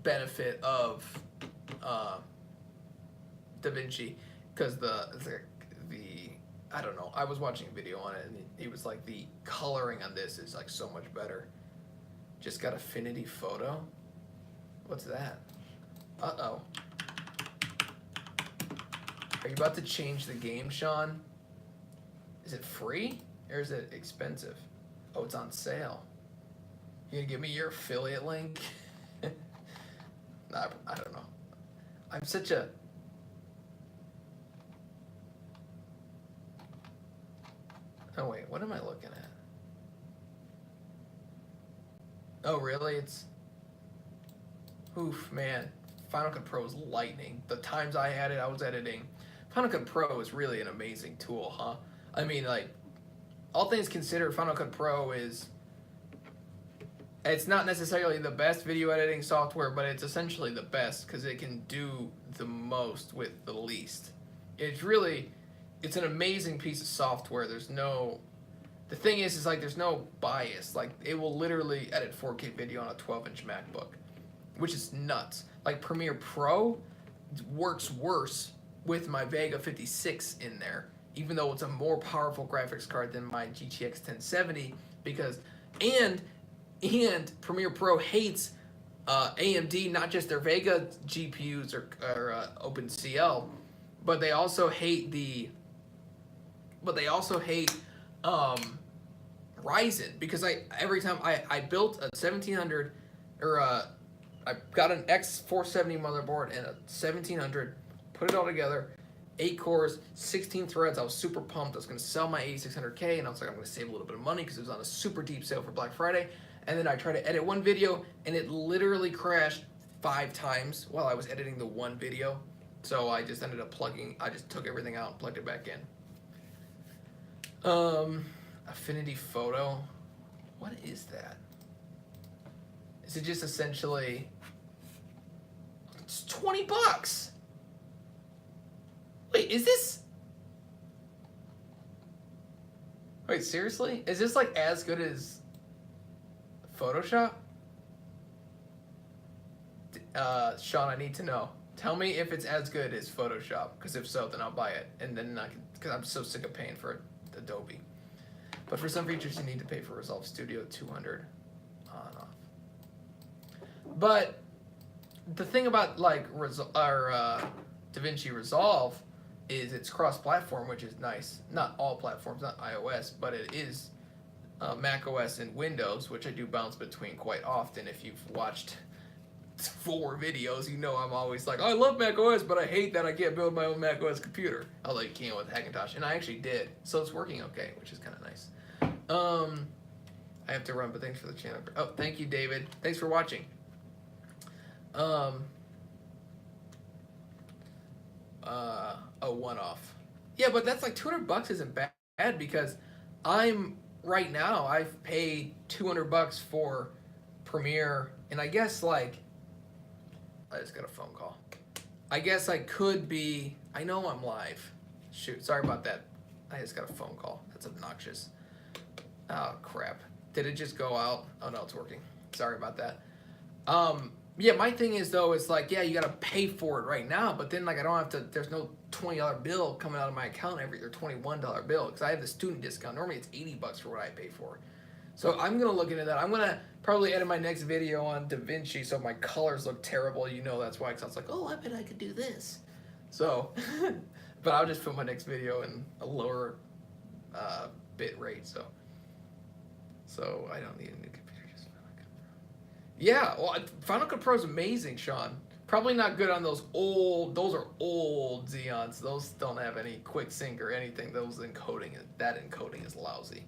benefit of DaVinci, because the I don't know, I was watching a video on it and he was like, the coloring on this is like so much better. Just got Affinity Photo. What's that? Uh-oh. Are you about to change the game, Sean? Is it free or is it expensive? Oh, it's on sale. You gonna give me your affiliate link? Nah, I don't know. I'm such a... Oh wait, what am I looking at? Oh really? It's... Oof, man. Final Cut Pro is lightning. The times I had it, I was editing. Final Cut Pro is really an amazing tool, huh? I mean, like, all things considered, Final Cut Pro is... It's not necessarily the best video editing software, but it's essentially the best because it can do the most with the least. It's an amazing piece of software. There's no... The thing is like there's no bias. Like, it will literally edit 4K video on a 12-inch MacBook, which is nuts. Like, Premiere Pro works worse with my Vega 56 in there, even though it's a more powerful graphics card than my GTX 1070, because... And Premiere Pro hates AMD, not just their Vega GPUs or OpenCL, but they also hate Ryzen, because every time I built a 1700 or I got an X470 motherboard and a 1700, put it all together, 8 cores, 16 threads. I was super pumped. I was going to sell my 8600K, and I was like, I'm going to save a little bit of money because it was on a super deep sale for Black Friday. And then I tried to edit one video, and it literally crashed 5 times while I was editing the one video. So I just ended up I just took everything out and plugged it back in. Affinity Photo. What is that? Is it just essentially... It's $20. Wait, is this... Wait, seriously? Is this like as good as Photoshop? Sean, I need to know. Tell me if it's as good as Photoshop, because if so, then I'll buy it. And then I can, because I'm so sick of paying for Adobe. But for some features, you need to pay for Resolve Studio 200 on and off. But the thing about like DaVinci Resolve is it's cross-platform, which is nice. Not all platforms, not iOS, but it is Mac OS and Windows, which I do bounce between quite often. If you've watched 4 videos, you know I'm always like, I love Mac OS, but I hate that I can't build my own Mac OS computer. Although you can with Hackintosh, and I actually did, so it's working okay, which is kind of nice. I have to run, but thanks for the channel. Oh, thank you, David. Thanks for watching. A one-off. Yeah, but that's like $200 isn't bad because right now I've paid $200 for Premiere, and I guess like I just got a phone call. I guess I could be. I know I'm live. Shoot, sorry about that. I just got a phone call. That's obnoxious. Oh crap! Did it just go out? Oh no, it's working. Sorry about that. Yeah, my thing is though, it's like, yeah, you gotta pay for it right now, but then like I don't have to. There's no $20 bill coming out of my account or $21 bill because I have the student discount. Normally it's $80 for what I pay for. So I'm gonna look into that. I'm gonna probably edit my next video on DaVinci so my colors look terrible. You know that's why. Cause I was like, oh, I bet I could do this. So, but I'll just put my next video in a lower bit rate. So I don't need a new computer. Just Final Cut Pro. Yeah, well, Final Cut Pro is amazing, Sean. Probably not good on those old. Those are old Xeons. Those don't have any quick sync or anything. That encoding is lousy.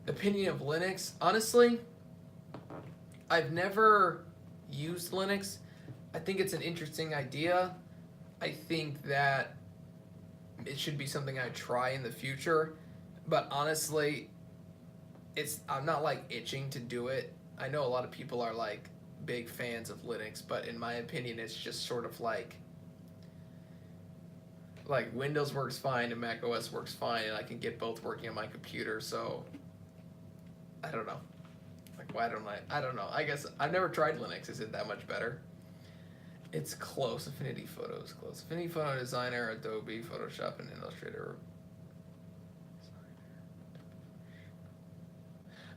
Opinion of Linux, honestly, I've never used Linux. I think it's an interesting idea. I think that it should be something I try in the future, but honestly, I'm not like itching to do it. I know a lot of people are like big fans of Linux, but in my opinion, it's just sort of like Windows works fine and Mac OS works fine, and I can get both working on my computer, so I don't know. Like, why don't I don't know. I guess I've never tried Linux. Is it that much better? It's close. Affinity Photo is close. Affinity Photo Designer, Adobe, Photoshop, and Illustrator.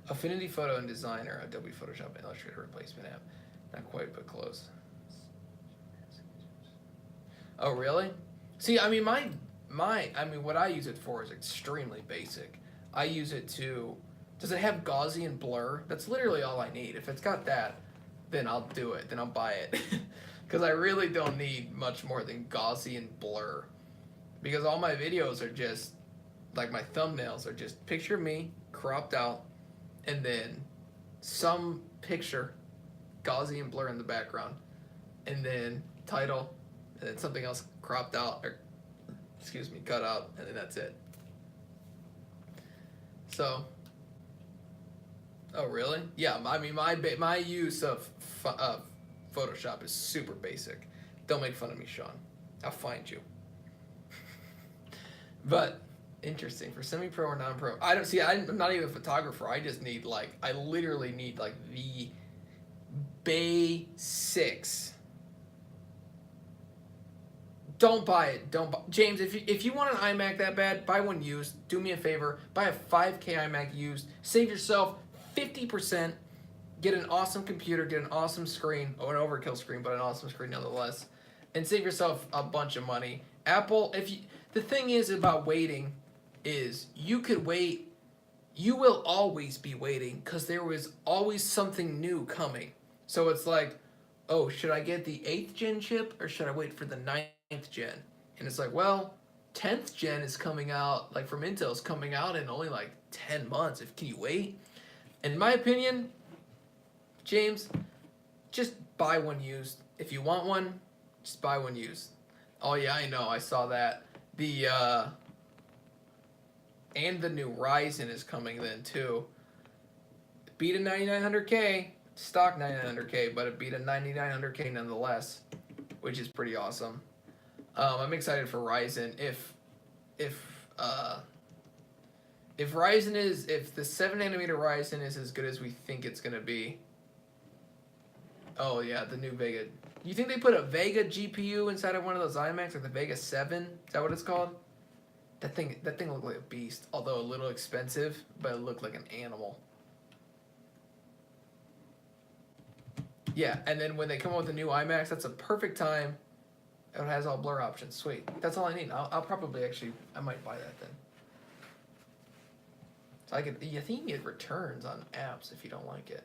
Affinity Photo and Designer, Adobe Photoshop, and Illustrator replacement app. Not quite, but close. Oh, really? See, I mean, what I use it for is extremely basic. I use it to... Does it have Gaussian blur? That's literally all I need. If it's got that, then I'll do it. Then I'll buy it. Because I really don't need much more than Gaussian blur. Because all my videos are just, like my thumbnails are just picture me, cropped out, and then some picture, Gaussian blur in the background, and then title, and then something else cropped out, or, excuse me, cut out, and then that's it. So... Oh, really? Yeah, I mean, my use of Photoshop is super basic. Don't make fun of me, Sean. I'll find you. But, interesting. For semi-pro or non-pro, I'm not even a photographer. I just need, I literally need, the basics. Don't buy it. James, if you want an iMac that bad, buy one used. Do me a favor. Buy a 5K iMac used. Save yourself 50%, get an awesome computer, get an awesome screen, or an overkill screen, but an awesome screen nonetheless, and save yourself a bunch of money. Apple, the thing is about waiting is you could wait, you will always be waiting because there was always something new coming. So it's like, oh, should I get the 8th gen chip or should I wait for the 9th gen? And it's like, well, 10th gen is coming out, from Intel, is coming out in only 10 months. Can you wait? In my opinion, James, just buy one used. If you want one, just buy one used. Oh yeah, I know, I saw that. And the new Ryzen is coming then too. Beat a 9900K. stock 9900K, but it beat a 9900K nonetheless, which is pretty awesome. I'm excited for Ryzen. If Ryzen is, if the 7nm Ryzen is as good as we think it's gonna be. Oh yeah, the new Vega. You think they put a Vega GPU inside of one of those iMacs, like the Vega 7? Is that what it's called? That thing looked like a beast, although a little expensive, but it looked like an animal. Yeah, and then when they come up with the new iMacs, that's a perfect time. It has all blur options. Sweet. That's all I need. I'll probably actually, I might buy that then. So I think you get returns on apps if you don't like it.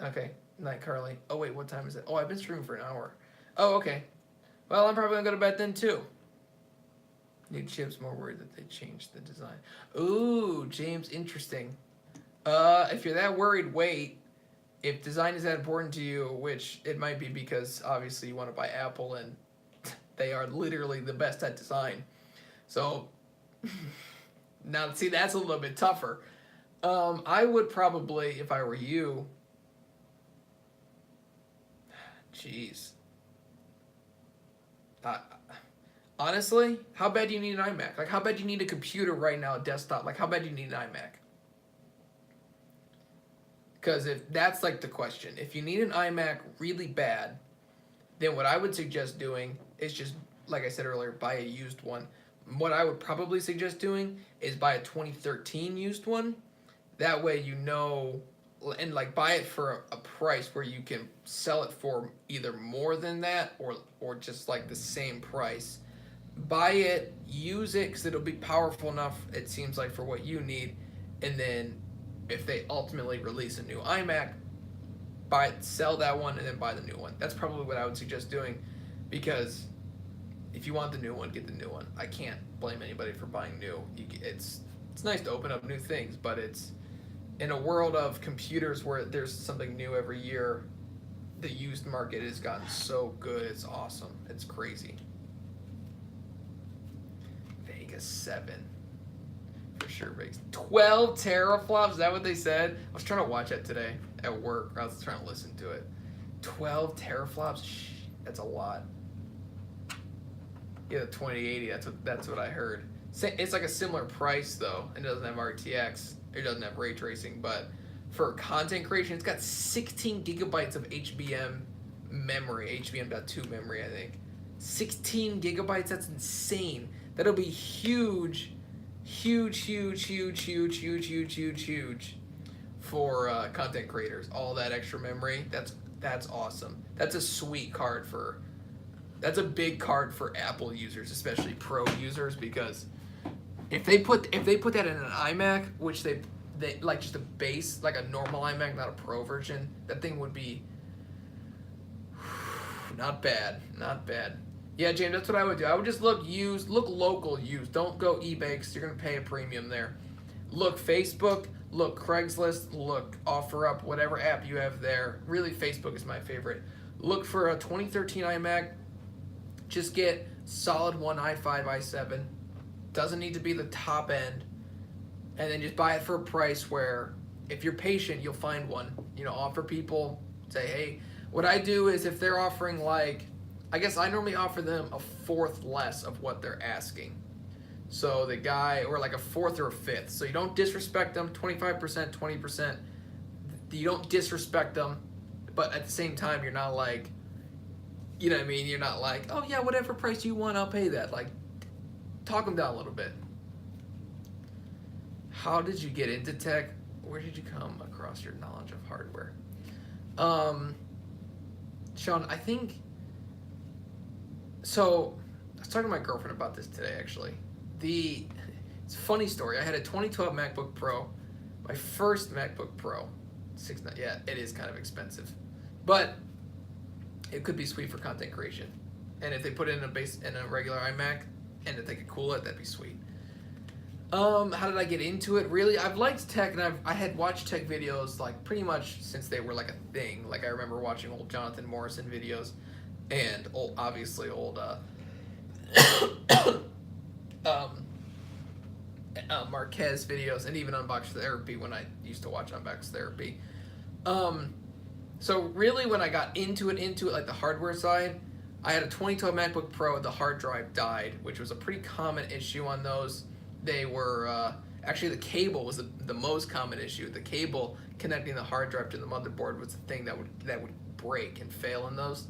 Okay. Night, Carly. Oh, wait, what time is it? Oh, I've been streaming for an hour. Oh, okay. Well, I'm probably going to go to bed then, too. New chips, more worried that they changed the design. Ooh, James, interesting. If you're that worried, wait. If design is that important to you, which it might be because obviously you want to buy Apple and they are literally the best at design. So, now, see, that's a little bit tougher. I would probably, if I were you, jeez. Honestly, how bad do you need an iMac? Like, how bad do you need a computer right now, a desktop? Like, how bad do you need an iMac? Because if that's like the question, if you need an iMac really bad, then what I would suggest doing is just, like I said earlier, buy a used one. What I would probably suggest doing is buy a 2013 used one. That way you know, and like buy it for a price where you can sell it for either more than that or just like the same price. Buy it, use it, because it'll be powerful enough, it seems like, for what you need. And then if they ultimately release a new iMac, buy it, sell that one, and then buy the new one. That's probably what I would suggest doing, because if you want the new one, get the new one. I can't blame anybody for buying new. It's nice to open up new things, but it's in a world of computers where there's something new every year. The used market has gotten so good. It's awesome. It's crazy. Vega 7. For sure makes 12 teraflops. Is that what they said? I was trying to watch it today at work. I was trying to listen to it. 12 teraflops. Shh, that's a lot. Yeah, the 2080. That's what I heard. It's like a similar price though. It doesn't have RTX. It doesn't have ray tracing, but for content creation, it's got 16 gigabytes of HBM memory, HBM.2 memory, I think. 16 gigabytes. That's insane. That'll be huge. Huge for content creators. All that extra memory, that's awesome. That's a sweet card that's a big card for Apple users, especially pro users, because if they put that in an iMac, which they like just a base, like a normal iMac, not a pro version, that thing would be not bad. Yeah, James, that's what I would do. I would just look local used. Don't go eBay because you're going to pay a premium there. Look Facebook, look Craigslist, look OfferUp, whatever app you have there. Really, Facebook is my favorite. Look for a 2013 iMac. Just get solid one i5, i7. Doesn't need to be the top end. And then just buy it for a price where if you're patient, you'll find one. Offer people, say, hey, what I do is if they're offering like, I guess I normally offer them a fourth less of what they're asking. So the guy, or like a fourth or a fifth. So you don't disrespect them, 25%, 20%. You don't disrespect them, but at the same time, you're not like, you know what I mean? You're not like, oh yeah, whatever price you want, I'll pay that. Like, talk them down a little bit. How did you get into tech? Where did you come across your knowledge of hardware? Sean, I think, so I was talking to my girlfriend about this today, actually. It's a funny story. I had a 2012 MacBook Pro, my first MacBook Pro. Yeah, it is kind of expensive, but it could be sweet for content creation. And if they put it in a regular iMac, and if they could cool it, that'd be sweet. How did I get into it? Really, I've liked tech, and I had watched tech videos like pretty much since they were like a thing. Like I remember watching old Jonathan Morrison videos, and obviously old Marquez videos, and even Unbox Therapy when I used to watch Unbox Therapy. So really, when I got into it, like the hardware side, I had a 2012 MacBook Pro. The hard drive died, which was a pretty common issue on those. They were actually, the cable was the most common issue. The cable connecting the hard drive to the motherboard was the thing that would break and fail in those.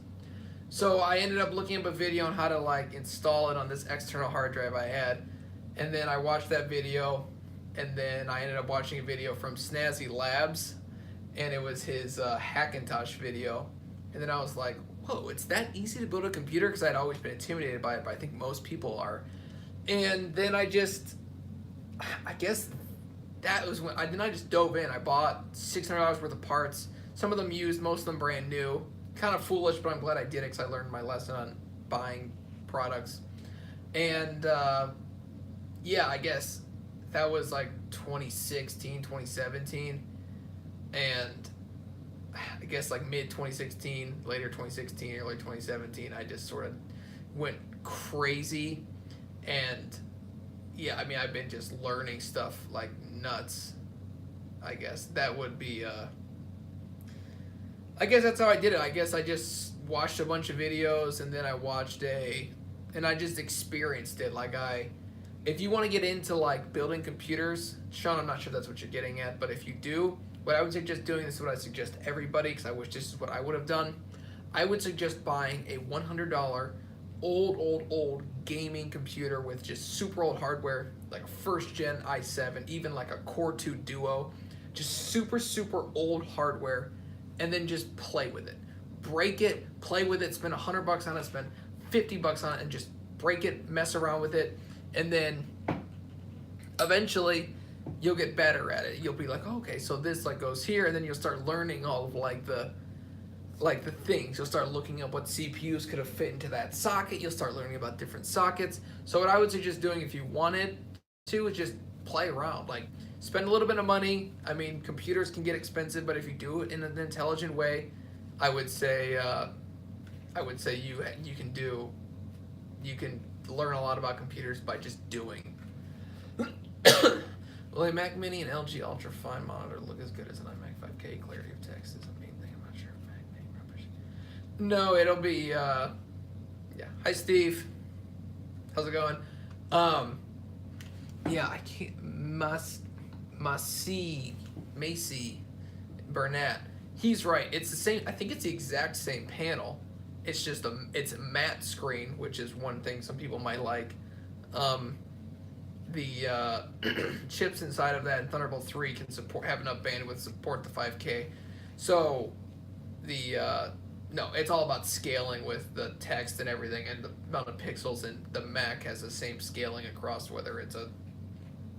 So I ended up looking up a video on how to like install it on this external hard drive I had, and then I watched that video, and then I ended up watching a video from Snazzy Labs, and it was his Hackintosh video, and then I was like, whoa, it's that easy to build a computer? Because I'd always been intimidated by it, but I think most people are. And then I guess that was when I just dove in. I bought $600 worth of parts, some of them used, most of them brand new. Kind of foolish, but I'm glad I did it because I learned my lesson on buying products. And yeah, I guess that was like 2016, 2017. And I guess like mid 2016, later 2016, early 2017, I just sort of went crazy. And yeah, I mean, I've been just learning stuff like nuts. I guess that would be I guess that's how I did it. I guess I just watched a bunch of videos, and then I watched and I just experienced it. Like if you want to get into like building computers, Sean, I'm not sure that's what you're getting at, but if you do, what I would suggest doing, this is what I suggest everybody, because I wish this is what I would have done. I would suggest buying a $100 old gaming computer with just super old hardware, like a first gen i7, even like a Core 2 Duo, just super old hardware, and then just play with it. Break it, play with it, spend $100 on it, spend $50 on it, and just break it, mess around with it, and then eventually you'll get better at it. You'll be like, oh, okay, so this like goes here, and then you'll start learning all of like the things. You'll start looking up what CPUs could have fit into that socket. You'll start learning about different sockets. So what I would suggest doing if you wanted to is just play around. Like, spend a little bit of money. I mean, computers can get expensive, but if you do it in an intelligent way, I would say you can learn a lot about computers by just doing. Will a Mac Mini and LG Ultra Fine monitor look as good as an iMac 5K? Clarity of text is the main thing. I'm not sure if Mac Mini rubbish. No, it'll be yeah. Hi Steve. How's it going? Yeah, I can't Macy Burnett. He's right. It's the same. I think it's the exact same panel. It's just it's a matte screen, which is one thing some people might like. The chips inside of that in Thunderbolt 3 can have enough bandwidth to support the 5K. So no, it's all about scaling with the text and everything, and the amount of pixels, and the Mac has the same scaling across whether it's a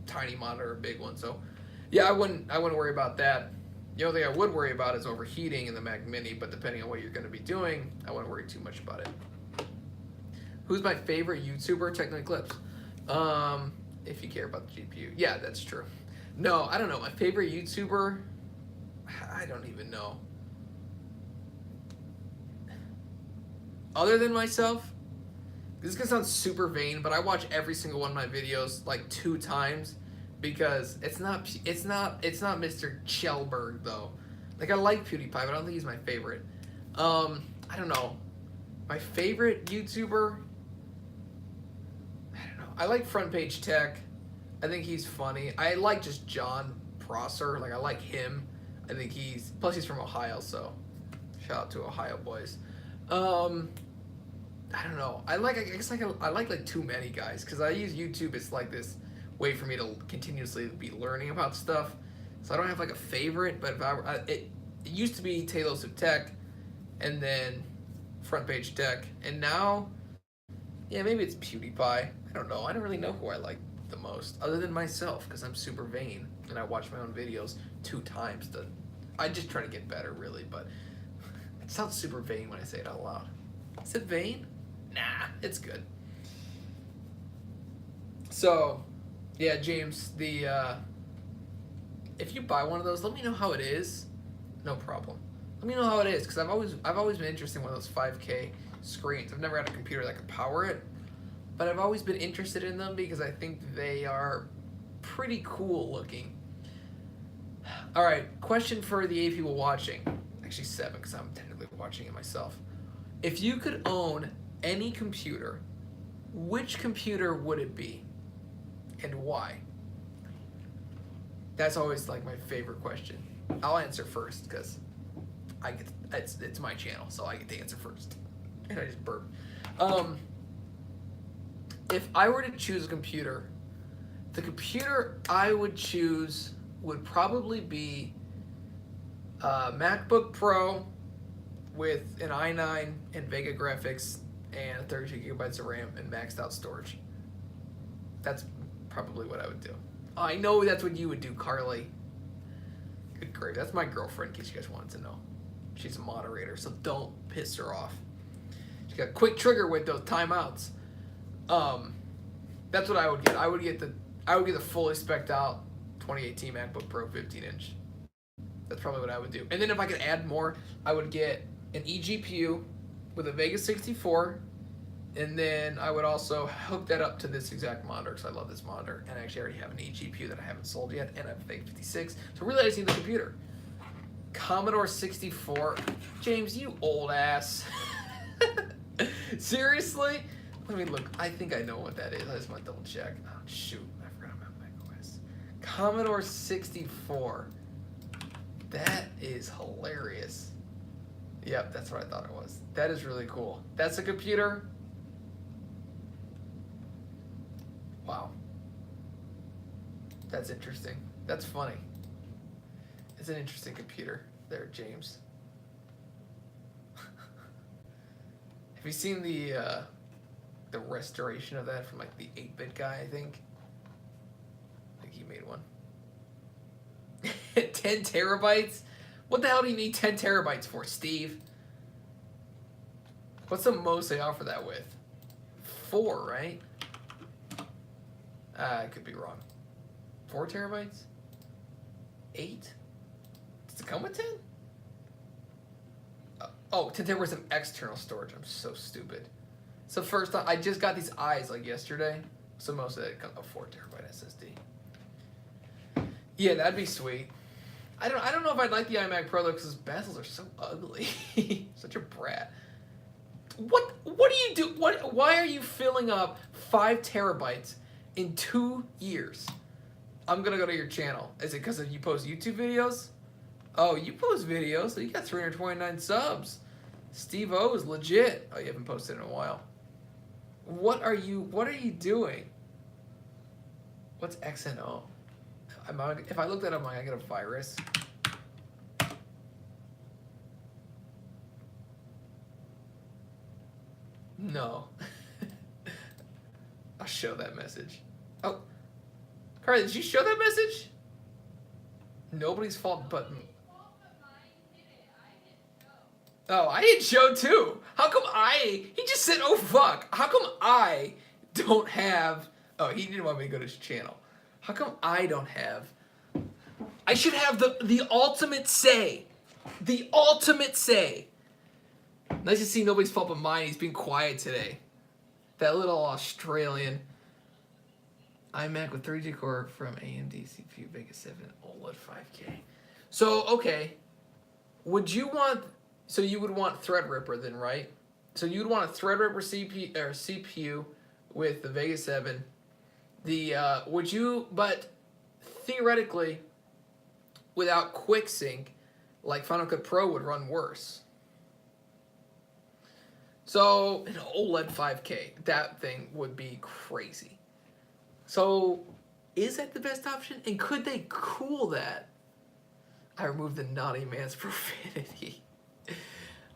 tiny monitor or a big one. So yeah, I wouldn't worry about that. The only thing I would worry about is overheating in the Mac Mini, but depending on what you're going to be doing, I wouldn't worry too much about it. Who's my favorite YouTuber? Technoeclipse. If you care about the GPU. Yeah, that's true. No, I don't know. My favorite YouTuber, I don't even know. Other than myself, this is gonna sound super vain, but I watch every single one of my videos like 2 times, because it's not Mr. Kjellberg though. Like, I like PewDiePie, but I don't think he's my favorite. I don't know. My favorite YouTuber, I like Front Page Tech. I think he's funny. I like just John Prosser. Like, I like him. I think plus he's from Ohio, so shout out to Ohio boys. I don't know. I like like too many guys, because I use YouTube as like this way for me to continuously be learning about stuff. So I don't have like a favorite, but if it used to be Talos of Tech, and then Front Page Tech, and now, yeah, maybe it's PewDiePie. I don't know. I don't really know who I like the most, other than myself, because I'm super vain and I watch my own videos 2 times. I just try to get better, really, but it sounds super vain when I say it out loud. Is it vain? Nah, it's good. So, yeah, James, if you buy one of those, let me know how it is. No problem. Let me know how it is, because I've always been interested in one of those 5K screens. I've never had a computer that could power it, but I've always been interested in them because I think they are pretty cool looking. All right, question for the 8 people watching. Actually 7, because I'm technically watching it myself. If you could own any computer, which computer would it be, and why? That's always like my favorite question. I'll answer first because I get it's my channel, so I get to answer first. And I just burp. If I were to choose a computer, the computer I would choose would probably be a MacBook Pro with an i9 and Vega graphics and 32 gigabytes of RAM and maxed out storage. That's probably what I would do. I know that's what you would do, Carly. Good grief. That's my girlfriend, in case you guys wanted to know. She's a moderator, so don't piss her off. She got a quick trigger with those timeouts. That's what I would get. I would get the fully spec'd out 2018 MacBook Pro 15-inch. That's probably what I would do. And then if I could add more, I would get an eGPU with a Vega 64, and then I would also hook that up to this exact monitor because I love this monitor, and I actually already have an eGPU that I haven't sold yet, and I have a Vega 56. So really, I just need the computer. Commodore 64. James, you old ass. Seriously? Let me look. I think I know what that is. I just want to double check. Oh, shoot. I forgot about macOS. Commodore 64. That is hilarious. Yep, that's what I thought it was. That is really cool. That's a computer. Wow. That's interesting. That's funny. It's an interesting computer there, James. Have you seen the restoration of that from like the 8-bit guy, I think? I think he made one. 10 terabytes? What the hell do you need 10 terabytes for, Steve? What's the most they offer that with? 4, right? I could be wrong. 4 terabytes? 8? Does it come with 10? Oh, 10 terabytes of external storage. I'm so stupid. So first, I just got these eyes like yesterday. So most of it comes a 4 terabyte SSD. Yeah, that'd be sweet. I don't know if I'd like the iMac Pro though, because his bezels are so ugly. Such a brat. What do you do? Why are you filling up 5 terabytes in 2 years? I'm gonna go to your channel. Is it because you post YouTube videos? Oh, you post videos, so you got 329 subs. Steve O is legit. Oh, you haven't posted in a while. What are you doing? What's XNO? If I look that up, I get a virus. No. I'll show that message. Oh, Carly, did you show that message? Nobody's fault but me. Oh, I hit show too. How come he just said, oh fuck. How come I don't have, oh, he didn't want me to go to his channel. How come I don't have, I should have the ultimate say. The ultimate say. Nice to see nobody's fault but mine. He's being quiet today. That little Australian. iMac with 32 core from AMD CPU Vega 7 OLED 5K. So, okay. Would you want, so you would want Threadripper then, right? So you'd want a Threadripper CPU with the Vega 7. Would you, but theoretically, without QuickSync, like Final Cut Pro would run worse. So, an OLED 5K, that thing would be crazy. So, is that the best option? And could they cool that? I removed the naughty man's profanity.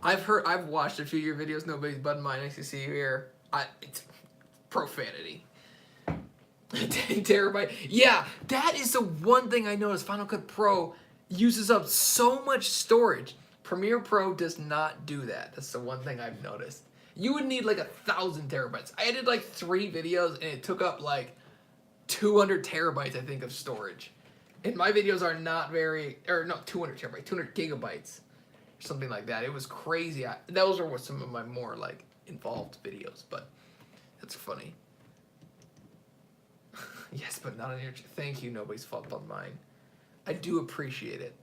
I've watched a few of your videos, nobody's button mine, nice to see you here. It's profanity. 10 terabyte. Yeah, that is the one thing I noticed. Final Cut Pro uses up so much storage. Premiere Pro does not do that. That's the one thing I've noticed. You would need like 1,000 terabytes. I did like 3 videos and it took up like 200 terabytes, I think, of storage. And my videos are not very, or no, 200 terabytes, 200 gigabytes, or something like that. It was crazy. Those are some of my more like involved videos, but that's funny. Yes, but not on your, thank you, nobody's fault but mine. I do appreciate it.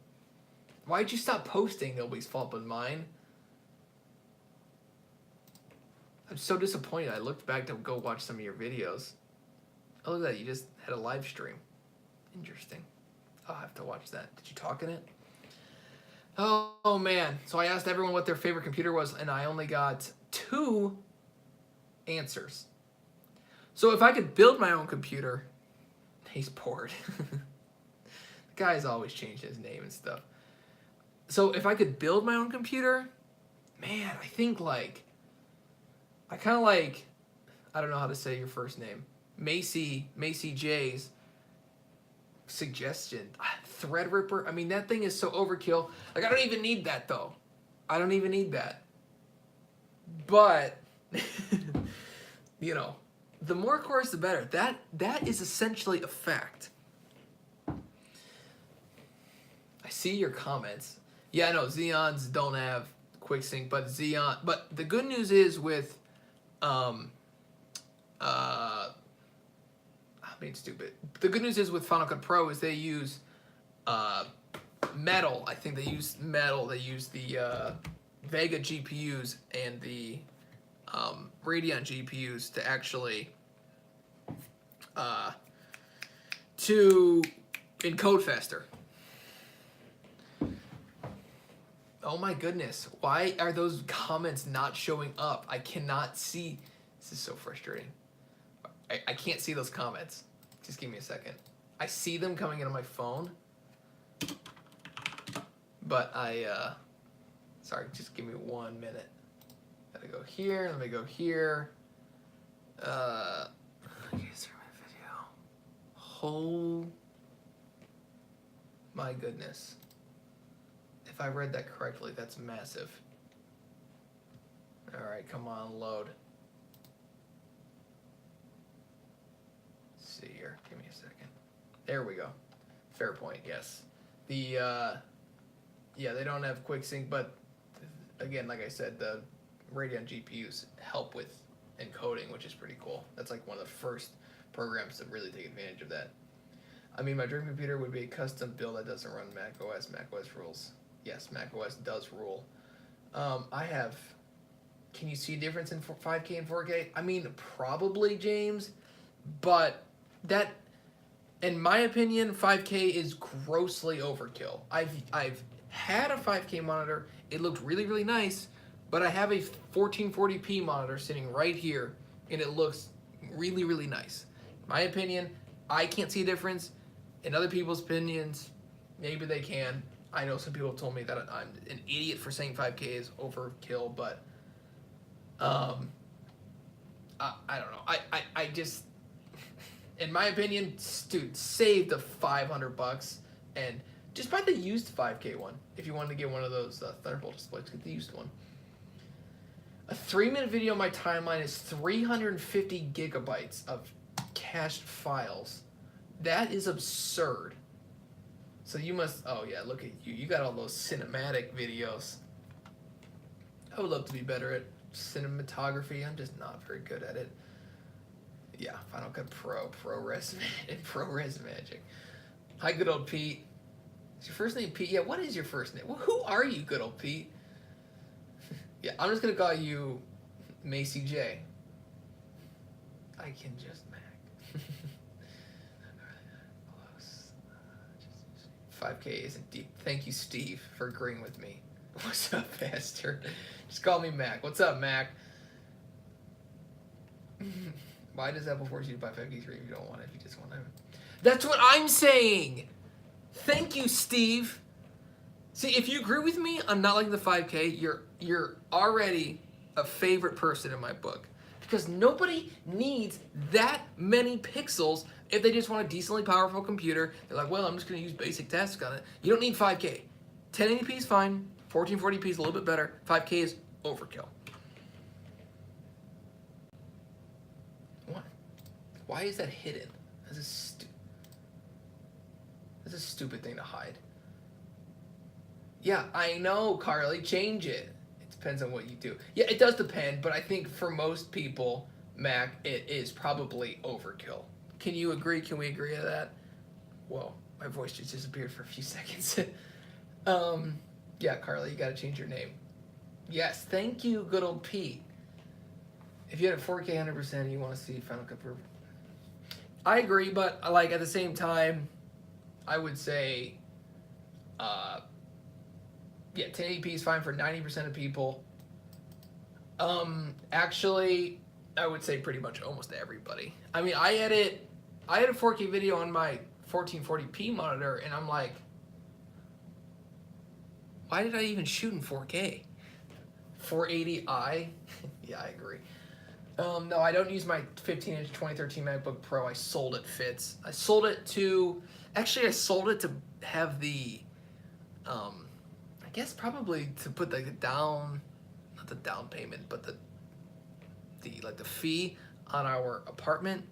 Why'd you stop posting? Nobody's fault but mine. I'm so disappointed. I looked back to go watch some of your videos. Oh, look at that. You just had a live stream. Interesting. I'll have to watch that. Did you talk in it? Oh, man. So I asked everyone what their favorite computer was, and I only got 2 answers. So if I could build my own computer, he's bored. The guy's always changed his name and stuff. So if I could build my own computer, man, I think like, I kind of like, I don't know how to say your first name, Macy J's suggestion. Threadripper, I mean, that thing is so overkill. Like, I don't even need that though. I don't even need that. But, you know, the more cores, the better. That is essentially a fact. I see your comments. Yeah, no, Xeons don't have quick sync, but the good news is with, I'm being stupid. The good news is with Final Cut Pro is they use, Metal. I think they use Metal. They use the, Vega GPUs and the, Radeon GPUs to actually, to encode faster. Oh my goodness, why are those comments not showing up? I cannot see. This is so frustrating. I can't see those comments. Just give me a second. I see them coming into my phone, but sorry, just give me 1 minute. Gotta go here, let me go here. Okay, start my video. Oh my goodness. If I read that correctly, that's massive. All right, come on, load. Let's see here, give me a second. There we go. Fair point, yes. The, yeah, they don't have quick sync, but again, like I said, the Radeon GPUs help with encoding, which is pretty cool. That's like one of the first programs to really take advantage of that. I mean, my dream computer would be a custom build that doesn't run Mac OS. Mac OS rules. Yes, Mac OS does rule. I have, can you see a difference in 5K and 4K? I mean, probably, James, but that, in my opinion, 5K is grossly overkill. I've had a 5K monitor. It looked really, really nice, but I have a 1440p monitor sitting right here, and it looks really, really nice. In my opinion, I can't see a difference. In other people's opinions, maybe they can. I know some people have told me that I'm an idiot for saying 5K is overkill, but I don't know. I just, in my opinion, dude, save the $500 and just buy the used 5K one. If you wanted to get one of those Thunderbolt displays, get the used one. A 3-minute video on my timeline is 350 gigabytes of cached files. That is absurd. So you must, oh yeah, look at you. You got all those cinematic videos. I would love to be better at cinematography. I'm just not very good at it. Yeah, Final Cut Pro, ProRes, and ProRes Magic. Hi, good old Pete. Is your first name Pete? Yeah, what is your first name? Well, who are you, good old Pete? Yeah, I'm just going to call you Macy J. I can just Mac. 5K isn't deep. Thank you, Steve, for agreeing with me. What's up, bastard? Just call me Mac. What's up, Mac? Why does Apple force you to buy 5K3 if you don't want it? If you just want it. That's what I'm saying. Thank you, Steve. See, if you agree with me on not liking the 5K, you're already a favorite person in my book. Because nobody needs that many pixels if they just want a decently powerful computer. They're like, well, I'm just going to use basic tasks on it. You don't need 5K. 1080p is fine. 1440p is a little bit better. 5K is overkill. What? Why is that hidden? That's a stupid thing to hide. Yeah, I know, Carly. Change it. It depends on what you do. Yeah, it does depend, but I think for most people, Mac, it is probably overkill. Can you agree? Can we agree to that? Whoa. My voice just disappeared for a few seconds. Yeah, Carly, you gotta change your name. Yes, thank you, good old Pete. If you had a 4K 100%, you want to see Final Cut Pro. I agree, but like at the same time, I would say, yeah, 1080p is fine for 90% of people. Actually, I would say pretty much almost everybody. I mean, I had a 4K video on my 1440p monitor, and I'm like, why did I even shoot in 4K? 480i? Yeah, I agree. No, I don't use my 15-inch 2013 MacBook Pro. I sold it, Fitz. I sold it to have the, I guess probably to put the down, not the down payment, but the fee on our apartment.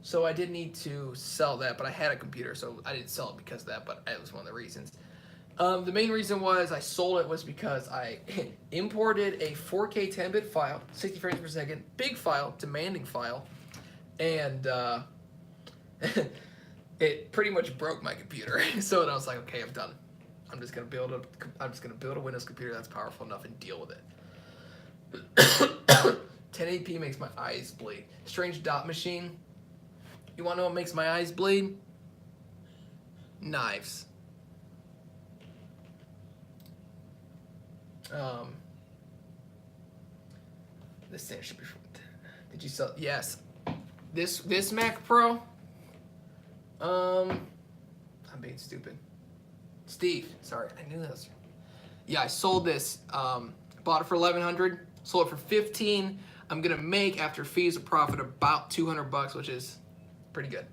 So I did need to sell that, but I had a computer, so I didn't sell it because of that, but it was one of the reasons. The main reason was I sold it was because I imported a 4K 10-bit file, 60 frames per second, big file, demanding file, and it pretty much broke my computer. So then I was like, okay, I'm done. I'm just gonna build a Windows computer that's powerful enough and deal with it. 1080p makes my eyes bleed. Strange Dot Machine. You wanna know what makes my eyes bleed? Knives. This thing should be. Did you sell? Yes. This Mac Pro. I'm being stupid. Steve, sorry, I knew that was. Yeah, I sold this. Bought it for $1,100. Sold it for $15. I'm gonna make after fees a profit about $200, which is pretty good.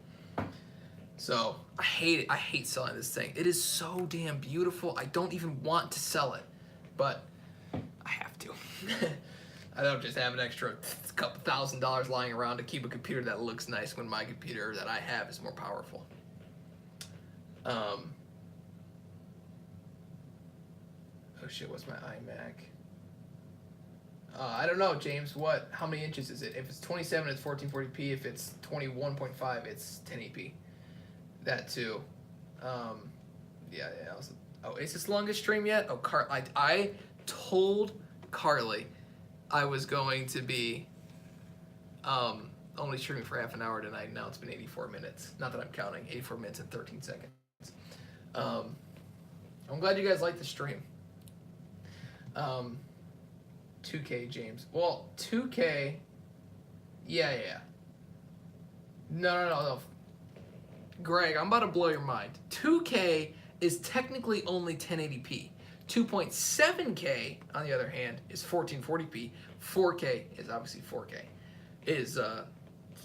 So I hate it. I hate selling this thing. It is so damn beautiful. I don't even want to sell it, but I have to. I don't just have an extra couple $1,000s lying around to keep a computer that looks nice when my computer that I have is more powerful. Oh shit, what's my iMac? I don't know, James. How many inches is it? If it's 27, it's 1440p. If it's 21.5, it's 1080p. That too. Yeah. Oh, is this longest stream yet? Oh, I told Carly I was going to be only streaming for half an hour tonight. Now it's been 84 minutes. Not that I'm counting. 84 minutes and 13 seconds. I'm glad you guys like the stream. 2K, James. Well, 2K. Yeah. No. Greg, I'm about to blow your mind. 2K is technically only 1080p. 2.7K, on the other hand, is 1440p. 4K is obviously 4K. Is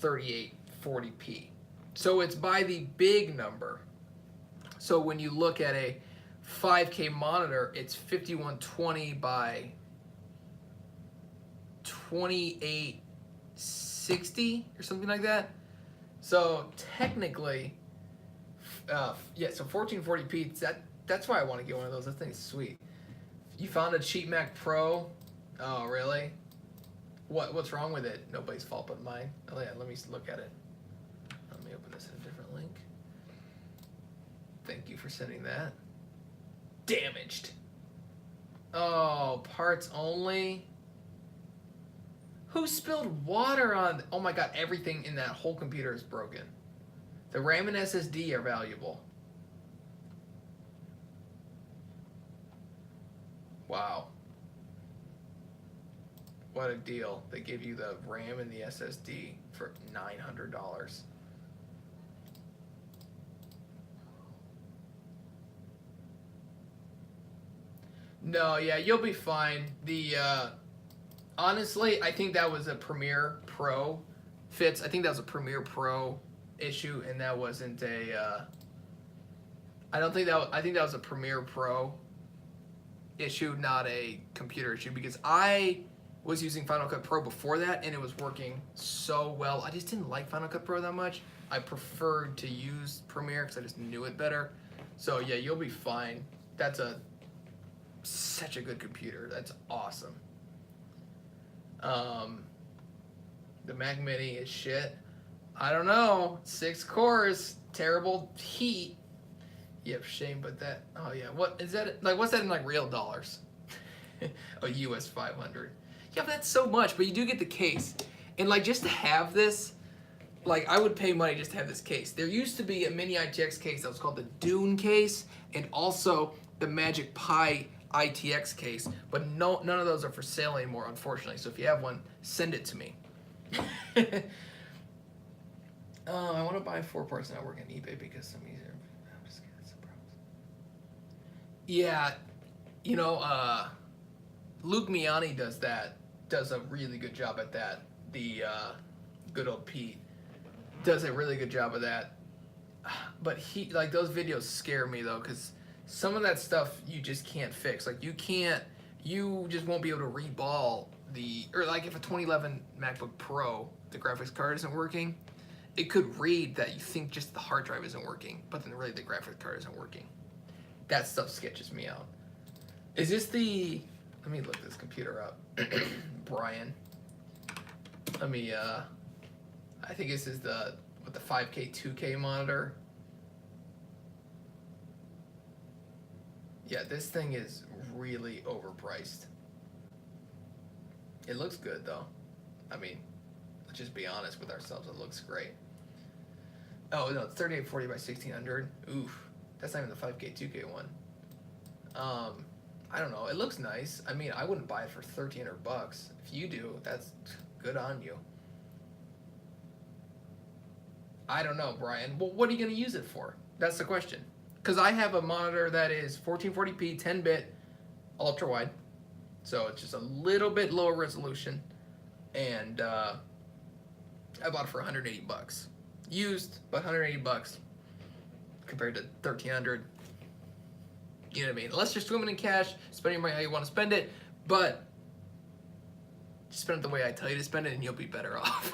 3840p. So it's by the big number. So when you look at a 5K monitor, it's 5120 by 2860 or something like that. So technically, so 1440p. That's why I want to get one of those. That thing's sweet. You found a cheap Mac Pro? Oh, really? What's wrong with it? Nobody's fault but mine. Oh yeah, let me look at it. Let me open this in a different link. Thank you for sending that. Damaged. Oh, parts only. Who spilled water on? Oh my god, everything in that whole computer is broken. The RAM and SSD are valuable. Wow. What a deal. They give you the RAM and the SSD for $900. No, yeah, you'll be fine. Honestly, I think that was a Premiere Pro. Fitz, I think that was a Premiere Pro issue, and that wasn't a, I think that was a Premiere Pro issue, not a computer issue, because I was using Final Cut Pro before that, and it was working so well. I just didn't like Final Cut Pro that much. I preferred to use Premiere because I just knew it better. So yeah, you'll be fine. That's such a good computer. That's awesome. The Mac Mini is shit. I don't know. 6 cores, terrible heat. Yep, shame, but that. Oh yeah, what is that? Like, what's that in like real dollars? A US 500. Yeah, but that's so much. But you do get the case, and like just to have this, like I would pay money just to have this case. There used to be a mini ITX case that was called the Dune case, and also the Magic Pi ITX case. But none of those are for sale anymore, unfortunately. So if you have one, send it to me. I want to buy 4 parts network on eBay because some easier. I'm just kidding, it's a problem. Yeah, you know, Luke Miani does that. Does a really good job at that. The good old Pete does a really good job of that. But he like those videos scare me though, because some of that stuff you just can't fix. Like you just won't be able to reball or like if a 2011 MacBook Pro, the graphics card isn't working, it could read that you think just the hard drive isn't working, but then really the graphics card isn't working. That stuff sketches me out. Is this the? Let me look this computer up, Brian. Let me. I think this is the 5K 2K monitor. Yeah, this thing is really overpriced. It looks good though. I mean, let's just be honest with ourselves. It looks great. Oh no, it's 3840 by 1600. Oof, that's not even the 5K 2K one. I don't know. It looks nice. I mean, I wouldn't buy it for $1,300. If you do, that's good on you. I don't know, Brian. Well, what are you going to use it for? That's the question. Because I have a monitor that is 1440p, 10-bit, ultra-wide. So it's just a little bit lower resolution. And I bought it for $180. Used, but $180 compared to $1,300. You know what I mean? Unless you're swimming in cash, spending your money how you want to spend it, but spend it the way I tell you to spend it and you'll be better off.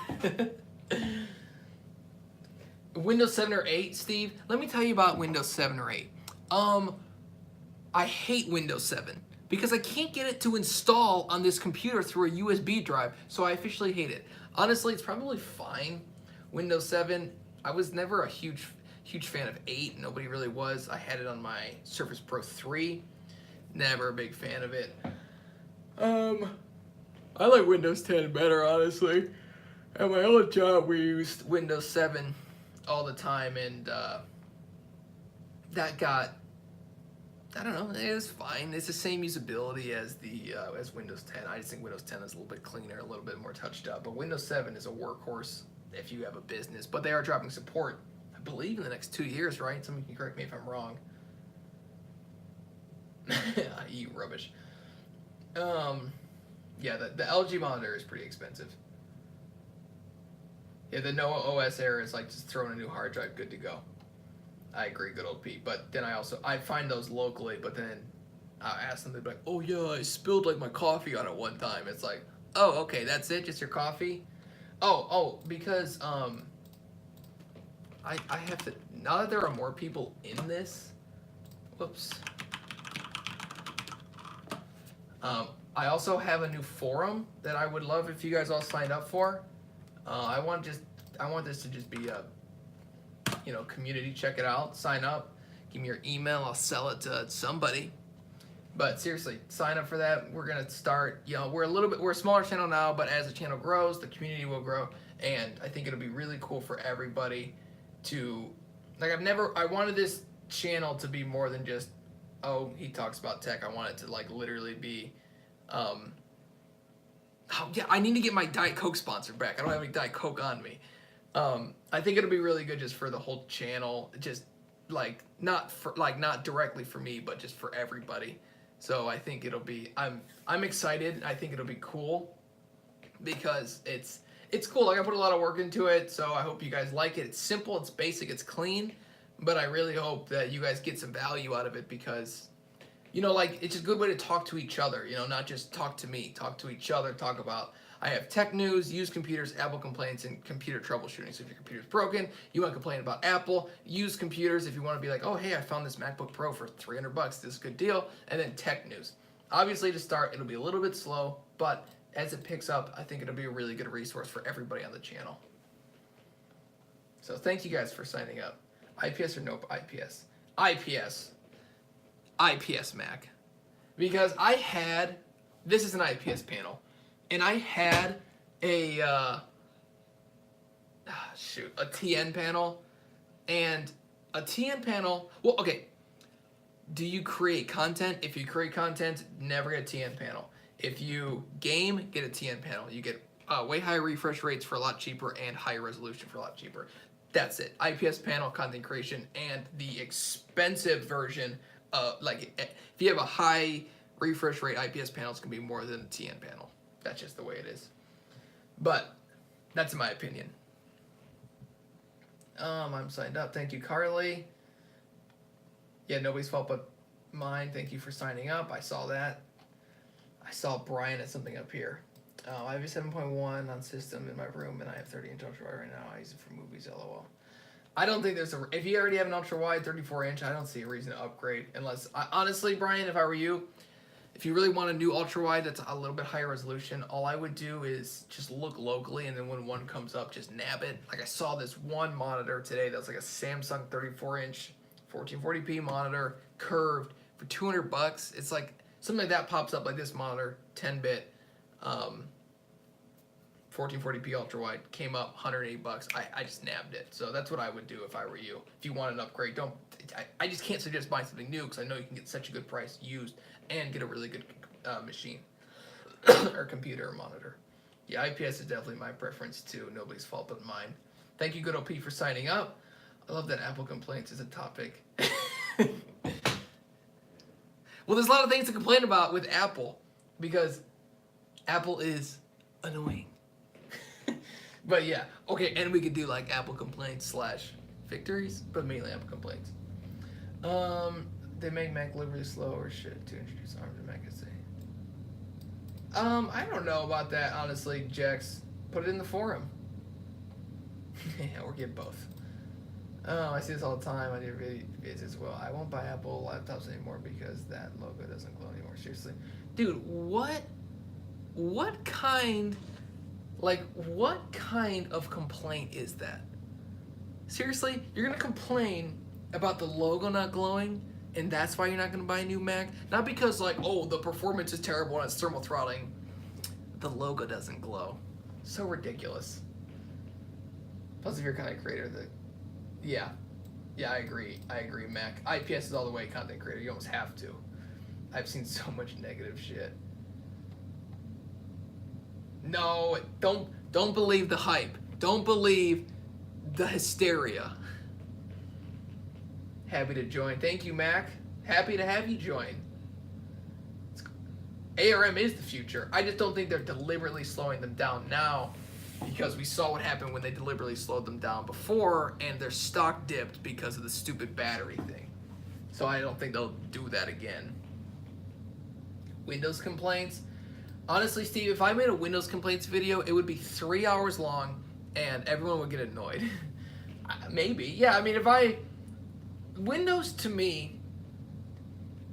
Windows 7 or 8, Steve? Let me tell you about Windows 7 or 8. I hate Windows 7 because I can't get it to install on this computer through a USB drive, so I officially hate it. Honestly, it's probably fine. Windows 7, I was never a huge fan of 8. Nobody really was. I had it on my Surface Pro 3. Never a big fan of it. I like Windows 10 better, honestly. At my old job, we used Windows 7 all the time, and that got, I don't know, it was fine. It's the same usability as the as Windows 10. I just think Windows 10 is a little bit cleaner, a little bit more touched up. But Windows 7 is a workhorse if you have a business. But they are dropping support, I believe, in the next 2 years, right? Somebody can correct me if I'm wrong. I eat rubbish. Yeah, the LG monitor is pretty expensive. Yeah, the Noah OS era is like just throwing a new hard drive, good to go. I agree, good old Pete. But then I find those locally, but then I'll ask them, they'll be like, oh yeah, I spilled like my coffee on it one time. It's like, oh, okay, that's it, just your coffee? Oh, because I have to, now that there are more people in this, whoops. I also have a new forum that I would love if you guys all signed up for. I want this to just be a, community. Check it out, sign up, give me your email, I'll sell it to somebody. But seriously, sign up for that. We're gonna start, we're a smaller channel now, but as the channel grows, the community will grow, and I think it'll be really cool for everybody to, like, I wanted this channel to be more than just, oh, he talks about tech. I want it to like literally be, oh yeah, I need to get my Diet Coke sponsor back. I don't have any Diet Coke on me. I think it'll be really good just for the whole channel, just like not directly for me, but just for everybody. So I think it'll be, I'm excited. I think it'll be cool because it's cool. Like, I put a lot of work into it, so I hope you guys like it. It's simple, it's basic, it's clean, but I really hope that you guys get some value out of it because, like, it's a good way to talk to each other, not just talk to me, talk to each other, talk about, I have tech news, used computers, Apple complaints, and computer troubleshooting. So if your computer's broken, you want to complain about Apple, used computers, if you want to be like, oh, hey, I found this MacBook Pro for $300, this is a good deal, and then tech news. Obviously, to start, it'll be a little bit slow, but as it picks up, I think it'll be a really good resource for everybody on the channel. So thank you guys for signing up. IPS or nope IPS? IPS. IPS Mac. Because this is an IPS panel, and I had a TN panel, and a TN panel, well, okay, do you create content? If you create content, never get a TN panel. If you game, get a TN panel. You get way higher refresh rates for a lot cheaper and higher resolution for a lot cheaper. That's it. IPS panel, content creation, and the expensive version, if you have a high refresh rate, IPS panels can be more than a TN panel. That's just the way it is. But that's my opinion. I'm signed up. Thank you, Carly. Yeah, nobody's fault but mine. Thank you for signing up. I saw that. I saw Brian at something up here. I have a 7.1 on system in my room, and I have 30-inch ultra wide right now. I use it for movies, lol. I don't think if you already have an ultra wide 34-inch, I don't see a reason to upgrade. Honestly, Brian, if I were you, if you really want a new ultra wide that's a little bit higher resolution, all I would do is just look locally, and then when one comes up, just nab it. Like I saw this one monitor today that's like a Samsung 34-inch 1440p monitor, curved, for $200. It's like something like that pops up, like this monitor, 10-bit, 1440p ultra wide, came up $108. I just nabbed it. So that's what I would do if I were you. If you want an upgrade, I just can't suggest buying something new because I know you can get such a good price used and get a really good machine or computer or monitor. Yeah, IPS is definitely my preference too. Nobody's fault but mine. Thank you, Good OP, for signing up. I love that Apple complaints is a topic. Well, there's a lot of things to complain about with Apple because Apple is annoying. But yeah, okay, and we could do like Apple complaints / victories, but mainly Apple complaints. They make Mac delivery slow or shit to introduce ARM to Mac SE. I don't know about that, honestly, Jax. Put it in the forum. Yeah, or get both. Oh, I see this all the time. I do videos as well. I won't buy Apple laptops anymore because that logo doesn't glow anymore. Seriously, dude, what kind of complaint is that? Seriously, you're gonna complain about the logo not glowing, and that's why you're not gonna buy a new Mac? Not because the performance is terrible and it's thermal throttling. The logo doesn't glow. So ridiculous. Plus, if you're kind of creator, yeah, I agree, Mac. IPS is all the way content creator. You almost have to. I've seen so much negative shit. No, don't believe the hype. Don't believe the hysteria. Happy to join. Thank you, Mac. Happy to have you join. ARM is the future. I just don't think they're deliberately slowing them down now, because we saw what happened when they deliberately slowed them down before, and their stock dipped because of the stupid battery thing. So I don't think they'll do that again. Windows complaints. Honestly, Steve, if I made a Windows complaints video, it would be 3 hours long, and everyone would get annoyed. Maybe. Yeah, I mean, Windows, to me,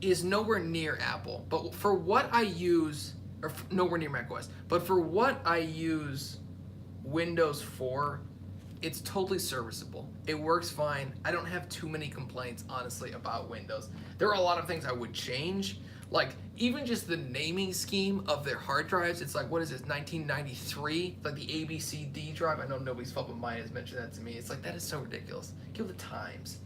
is nowhere near Apple. But for what I use, or nowhere near macOS, but for what I use Windows for, it's totally serviceable. It works fine. I don't have too many complaints, honestly, about Windows. There are a lot of things I would change. Like, even just the naming scheme of their hard drives, it's like, what is this, 1993? Like the ABCD drive. I know nobody's fault but mine has mentioned that to me. It's like, that is so ridiculous. Kill the times.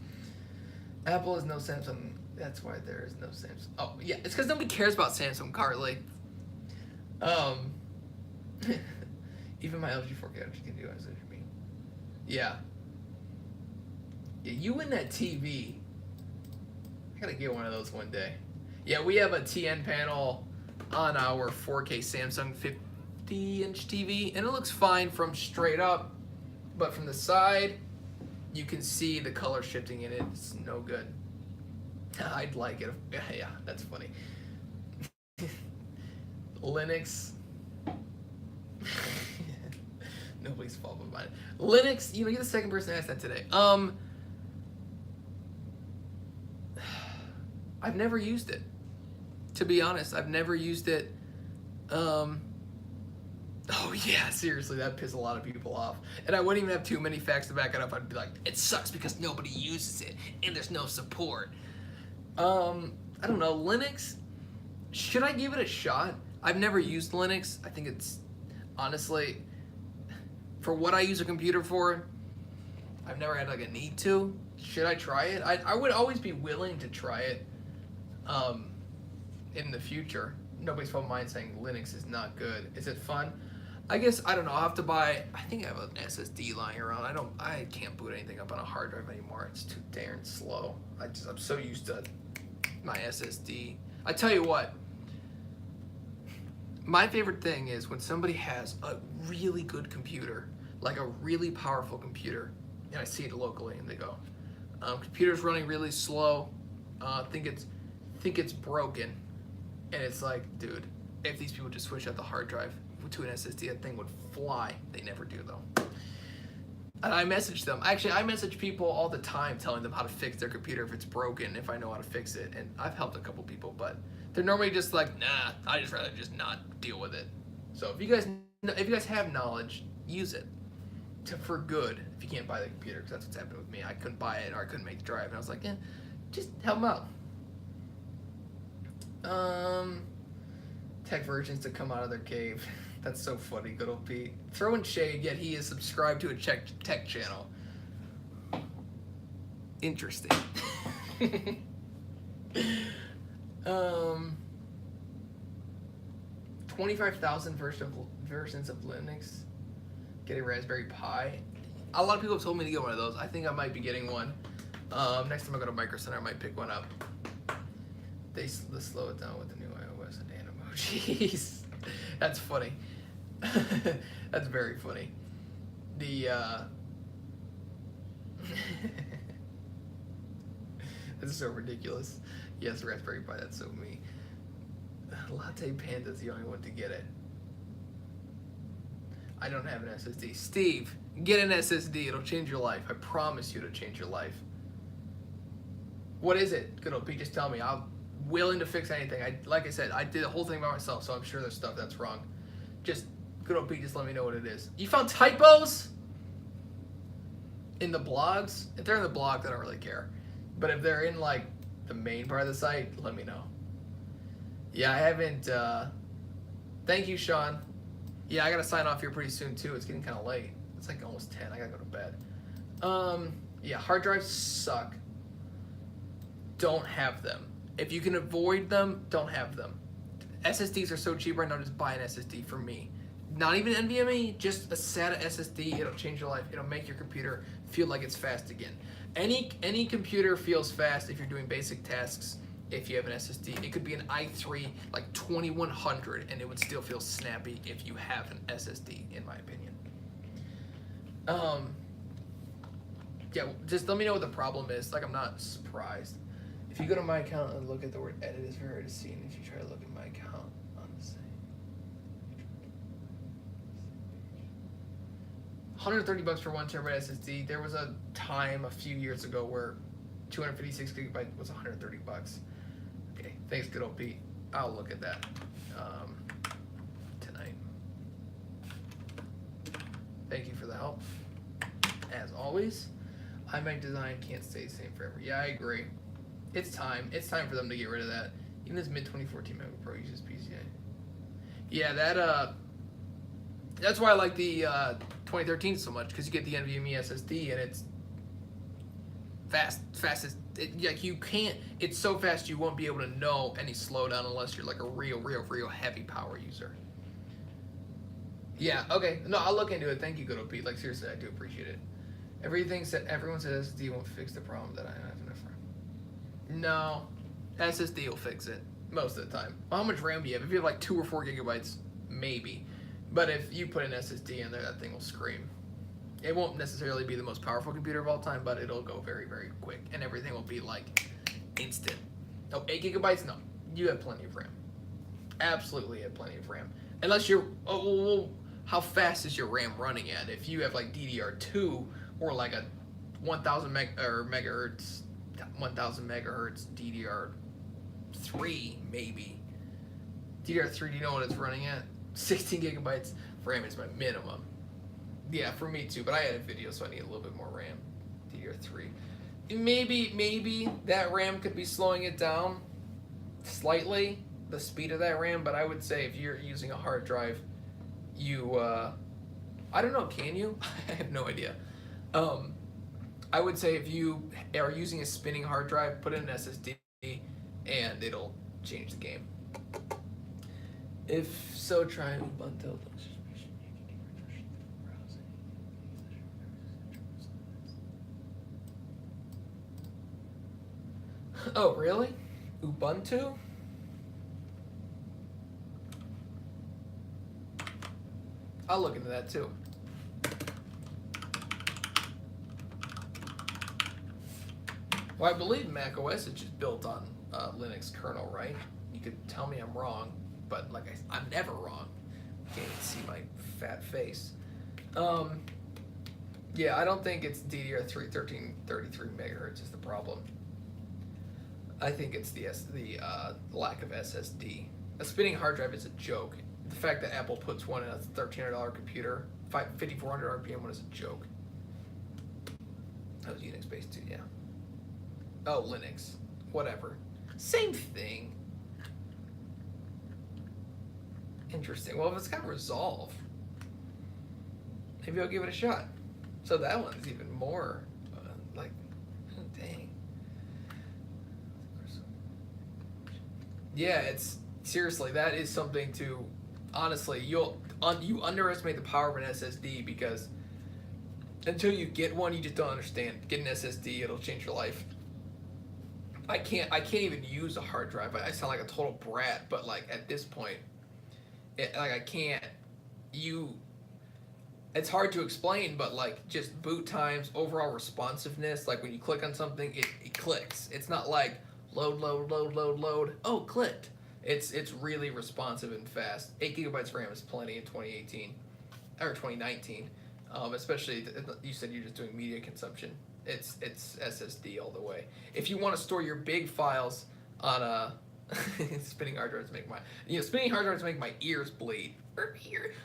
Apple is no Samsung. That's why there is no Samsung. Oh, yeah, it's because nobody cares about Samsung, Carly. Even my LG 4K can do it, as you mean. Yeah. Yeah, you and that TV. I gotta get one of those one day. Yeah, we have a TN panel on our 4K Samsung 50-inch TV, and it looks fine from straight up, but from the side, you can see the color shifting in it. It's no good. I'd like it. Yeah, that's funny. Linux. Nobody's fault but mine. Linux, you're the second person to ask that today. I've never used it. To be honest, I've never used it. I Oh yeah, seriously, that pissed a lot of people off. And I wouldn't even have too many facts to back it up. I'd be like, it sucks because nobody uses it and there's no support. I don't know, Linux, should I give it a shot? I've never used Linux. I think it's honestly, for what I use a computer for, I've never had like a need to. Should I try it? I would always be willing to try it in the future. Nobody's phone mind saying Linux is not good. Is it fun? I guess, I don't know, I'll have to buy, I think I have an SSD lying around. I can't boot anything up on a hard drive anymore. It's too darn slow. I'm so used to my SSD. I tell you what, my favorite thing is when somebody has a really good computer, like a really powerful computer, and I see it locally and they go, computer's running really slow, think it's broken. And it's like, dude, if these people just switch out the hard drive to an SSD, that thing would fly. They never do though. And I message them. Actually, I message people all the time telling them how to fix their computer if it's broken, if I know how to fix it. And I've helped a couple people, but they're normally just like, nah, I just rather just not deal with it. So if you guys have knowledge, use it for good. If you can't buy the computer, because that's what's happened with me. I couldn't buy it or I couldn't make the drive, and I was like, yeah, just help them out. Tech versions to come out of their cave. That's so funny, good old Pete. Throwing shade, yet he is subscribed to a tech channel. Interesting. 25,000 versions of Linux. Get a Raspberry Pi. A lot of people have told me to get one of those. I think I might be getting one. Next time I go to Micro Center, I might pick one up. Let's slow it down with the new iOS and emojis. That's funny. That's very funny. This is so ridiculous. Yes, Raspberry Pi, that's so me. Latte Panda's the only one to get it. I don't have an SSD. Steve, get an SSD. It'll change your life. I promise you it'll change your life. What is it? Good old Pete, just tell me. I'm willing to fix anything. Like I said, I did the whole thing by myself, so I'm sure there's stuff that's wrong. Just, good old Pete, just let me know what it is. You found typos in the blogs? If they're in the blogs, I don't really care. But if they're in, like, the main part of the site, let me know. Yeah, I haven't, thank you, Sean. Yeah, I gotta sign off here pretty soon, too. It's getting kind of late. It's like almost 10. I gotta go to bed. Yeah, hard drives suck. Don't have them. If you can avoid them, don't have them. SSDs are so cheap right now, just buy an SSD for me. Not even NVMe, just a SATA SSD. It'll change your life. It'll make your computer feel like it's fast again. Any computer feels fast if you're doing basic tasks if you have an SSD. It could be an i3, like 2100, and it would still feel snappy if you have an SSD, in my opinion. Yeah, just let me know what the problem is. Like, I'm not surprised. If you go to my account and look at the word edit, it's very hard to see. And if you try to look at my account on the same, 130 bucks for 1 terabyte SSD. There was a time a few years ago where 256 gigabyte was 130 bucks. Okay, thanks, good old Pete. I'll look at that tonight. Thank you for the help. As always, iMac design can't stay the same forever. Yeah, I agree. It's time. It's time for them to get rid of that. Even this mid-2014 MacBook Pro uses PCIe. Yeah, that's why I like the 2013 so much, because you get the NVMe SSD and it's fastest. Like, you can't. It's so fast you won't be able to know any slowdown unless you're like a real heavy power user. Yeah. Okay. No, I'll look into it. Thank you, good old Pete. Like, seriously, I do appreciate it. Everyone says SSD won't fix the problem that I have enough RAM. No, SSD will fix it most of the time. Well, how much RAM do you have? If you have like 2 or 4 gigabytes, maybe. But if you put an SSD in there, that thing will scream. It won't necessarily be the most powerful computer of all time, but it'll go very, very quick, and everything will be like instant. Oh, 8 gigabytes? No, you have plenty of RAM. Absolutely have plenty of RAM. Unless you're, how fast is your RAM running at? If you have like DDR2 or like a 1000 megahertz, 1000 megahertz DDR3 maybe. DDR3, do you know what it's running at? 16 gigabytes. RAM is my minimum. Yeah, for me too, but I had a video, so I need a little bit more RAM. DDR3. Maybe that RAM could be slowing it down slightly, the speed of that RAM, but I would say if you're using a hard drive, you, I don't know, can you? I have no idea. I would say if you are using a spinning hard drive, put in an SSD, and it'll change the game. If so, try Ubuntu. Oh, really? Ubuntu? I'll look into that too. Well, I believe Mac OS is just built on Linux kernel, right? You could tell me I'm wrong, but like I'm never wrong. You can't even see my fat face. Yeah, I don't think it's DDR3 1333 megahertz is the problem. I think it's the lack of SSD. A spinning hard drive is a joke. The fact that Apple puts one in a $1,300 computer, 5,400 RPM one is a joke. That was Unix based too, yeah. Oh, Linux. Whatever. Same thing. Interesting. Well, if it's got Resolve, maybe I'll give it a shot. So that one's even more, like, oh, dang. Yeah, it's, seriously, that is something to, honestly, you underestimate the power of an SSD because until you get one, you just don't understand. Get an SSD, it'll change your life. I can't even use a hard drive. I sound like a total brat, but like at this point, I can't. It's hard to explain, but like just boot times, overall responsiveness. Like when you click on something, it clicks. It's not like load. Oh, clicked. It's really responsive and fast. 8 gigabytes RAM is plenty in 2018 or 2019. Especially you said you're just doing media consumption. It's SSD all the way. If you want to store your big files on a spinning hard drives make spinning hard drives make my ears bleed.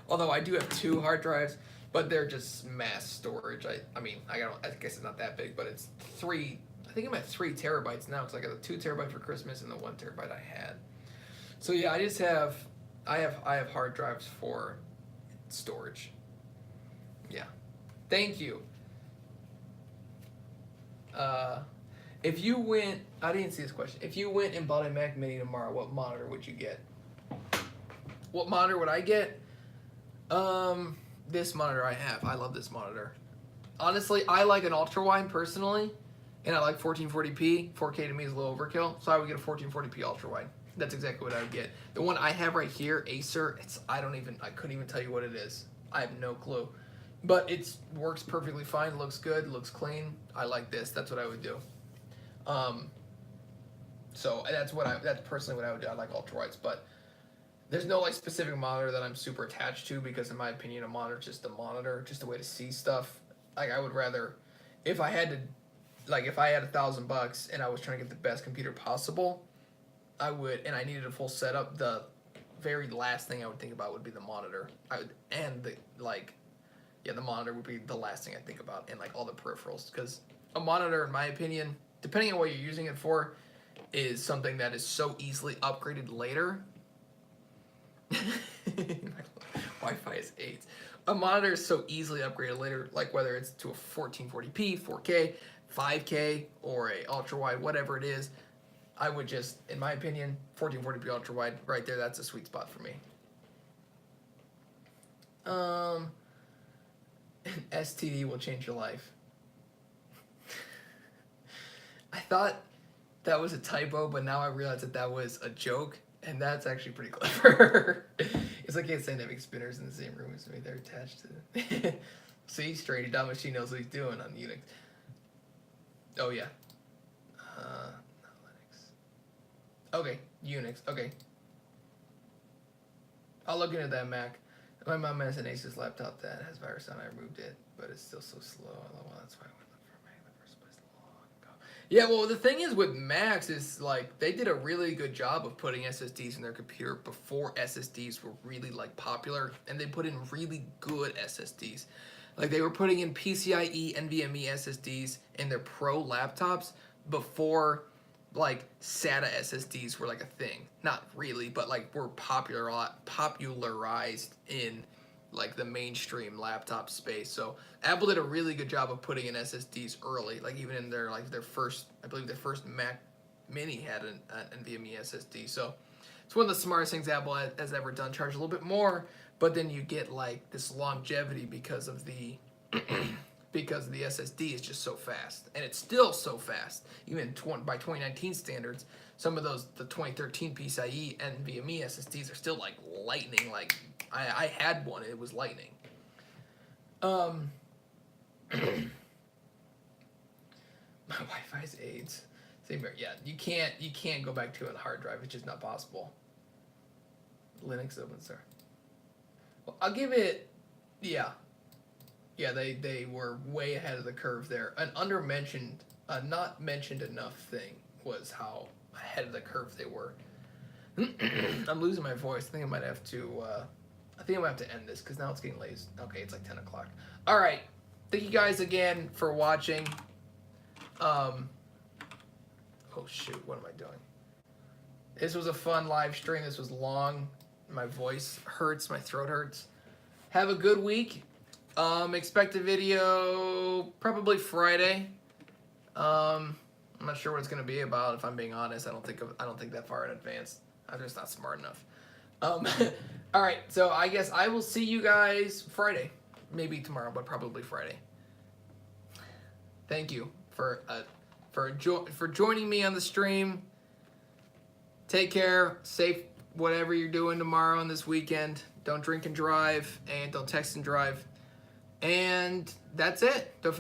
Although I do have 2 hard drives, but they're just mass storage. I guess it's not that big, but it's 3. I think I'm at 3 terabytes now because I got the 2 terabyte for Christmas and the 1 terabyte I had. So yeah, I have hard drives for storage. Yeah, thank you. If you went, I didn't see this question. If you went and bought a Mac Mini tomorrow, what monitor would you get? What monitor would I get? This monitor I have. I love this monitor. Honestly, I like an ultra wide personally, and I like 1440p. 4K to me is a little overkill, so I would get a 1440p ultra wide. That's exactly what I would get. The one I have right here, Acer. I couldn't even tell you what it is. I have no clue. But it works perfectly fine, looks good, looks clean. I like this. That's what I would do. So that's personally what I would do. I like ultra wides, but there's no like specific monitor that I'm super attached to because in my opinion a monitor is just a monitor, just a way to see stuff. Like I would rather, if I had $1,000 and I was trying to get the best computer possible, I would, and I needed a full setup, the very last thing I would think about would be the monitor. The monitor would be the last thing I think about, and like all the peripherals, because a monitor, in my opinion, depending on what you're using it for, is something that is so easily upgraded later. Wi-Fi is 8. A monitor is so easily upgraded later, like whether it's to a 1440p, 4K, 5K, or a ultra wide, whatever it is. I would just, in my opinion, 1440p ultra wide, right there, that's a sweet spot for me. STD will change your life. I thought that was a typo, but now I realize that was a joke, and that's actually pretty clever. It's like scientific spinners in the same room as me. They're attached to it. See, Straighty Dumb Machine knows what he's doing on Unix. Oh, yeah. Not Linux. Okay, Unix. Okay. I'll look into that Mac. My mom has an Asus laptop that has virus on. I removed it, but it's still so slow. Well, that's why I went for Mac in the first place long ago. Yeah, well, the thing is with Macs is like they did a really good job of putting SSDs in their computer before SSDs were really like popular, and they put in really good SSDs. Like they were putting in PCIe NVMe SSDs in their pro laptops before like SATA SSDs were like a thing. Not really, but like were popularized in like the mainstream laptop space. So Apple did a really good job of putting in SSDs early. Like even in their first, I believe their first Mac Mini had an NVMe SSD. So it's one of the smartest things Apple has ever done. Charge a little bit more, but then you get like this longevity because of the because the SSD is just so fast, and it's still so fast. Even by 2019 standards, some of the 2013 PCIe and NVMe SSDs are still like lightning. Like I had one, and it was lightning. My Wi-Fi's AIDS. Same here. Yeah, you can't go back to a hard drive. It's just not possible. Linux open source. Well, I'll give it. Yeah, yeah. They were way ahead of the curve there. An undermentioned, not mentioned enough thing was how ahead of the curve they were. I'm losing my voice. I think I might have to. I think I'm gonna have to end this because now it's getting late. Okay, it's like 10 o'clock. All right. Thank you guys again for watching. Oh shoot, what am I doing? This was a fun live stream. This was long. My voice hurts. My throat hurts. Have a good week. Expect a video probably Friday. I'm not sure what it's gonna be about. If I'm being honest, I don't think that far in advance. I'm just not smart enough. All right, so I guess I will see you guys Friday, maybe tomorrow, but probably Friday. Thank you for joining me on the stream. Take care, safe whatever you're doing tomorrow and this weekend. Don't drink and drive, and don't text and drive. And that's it. Don't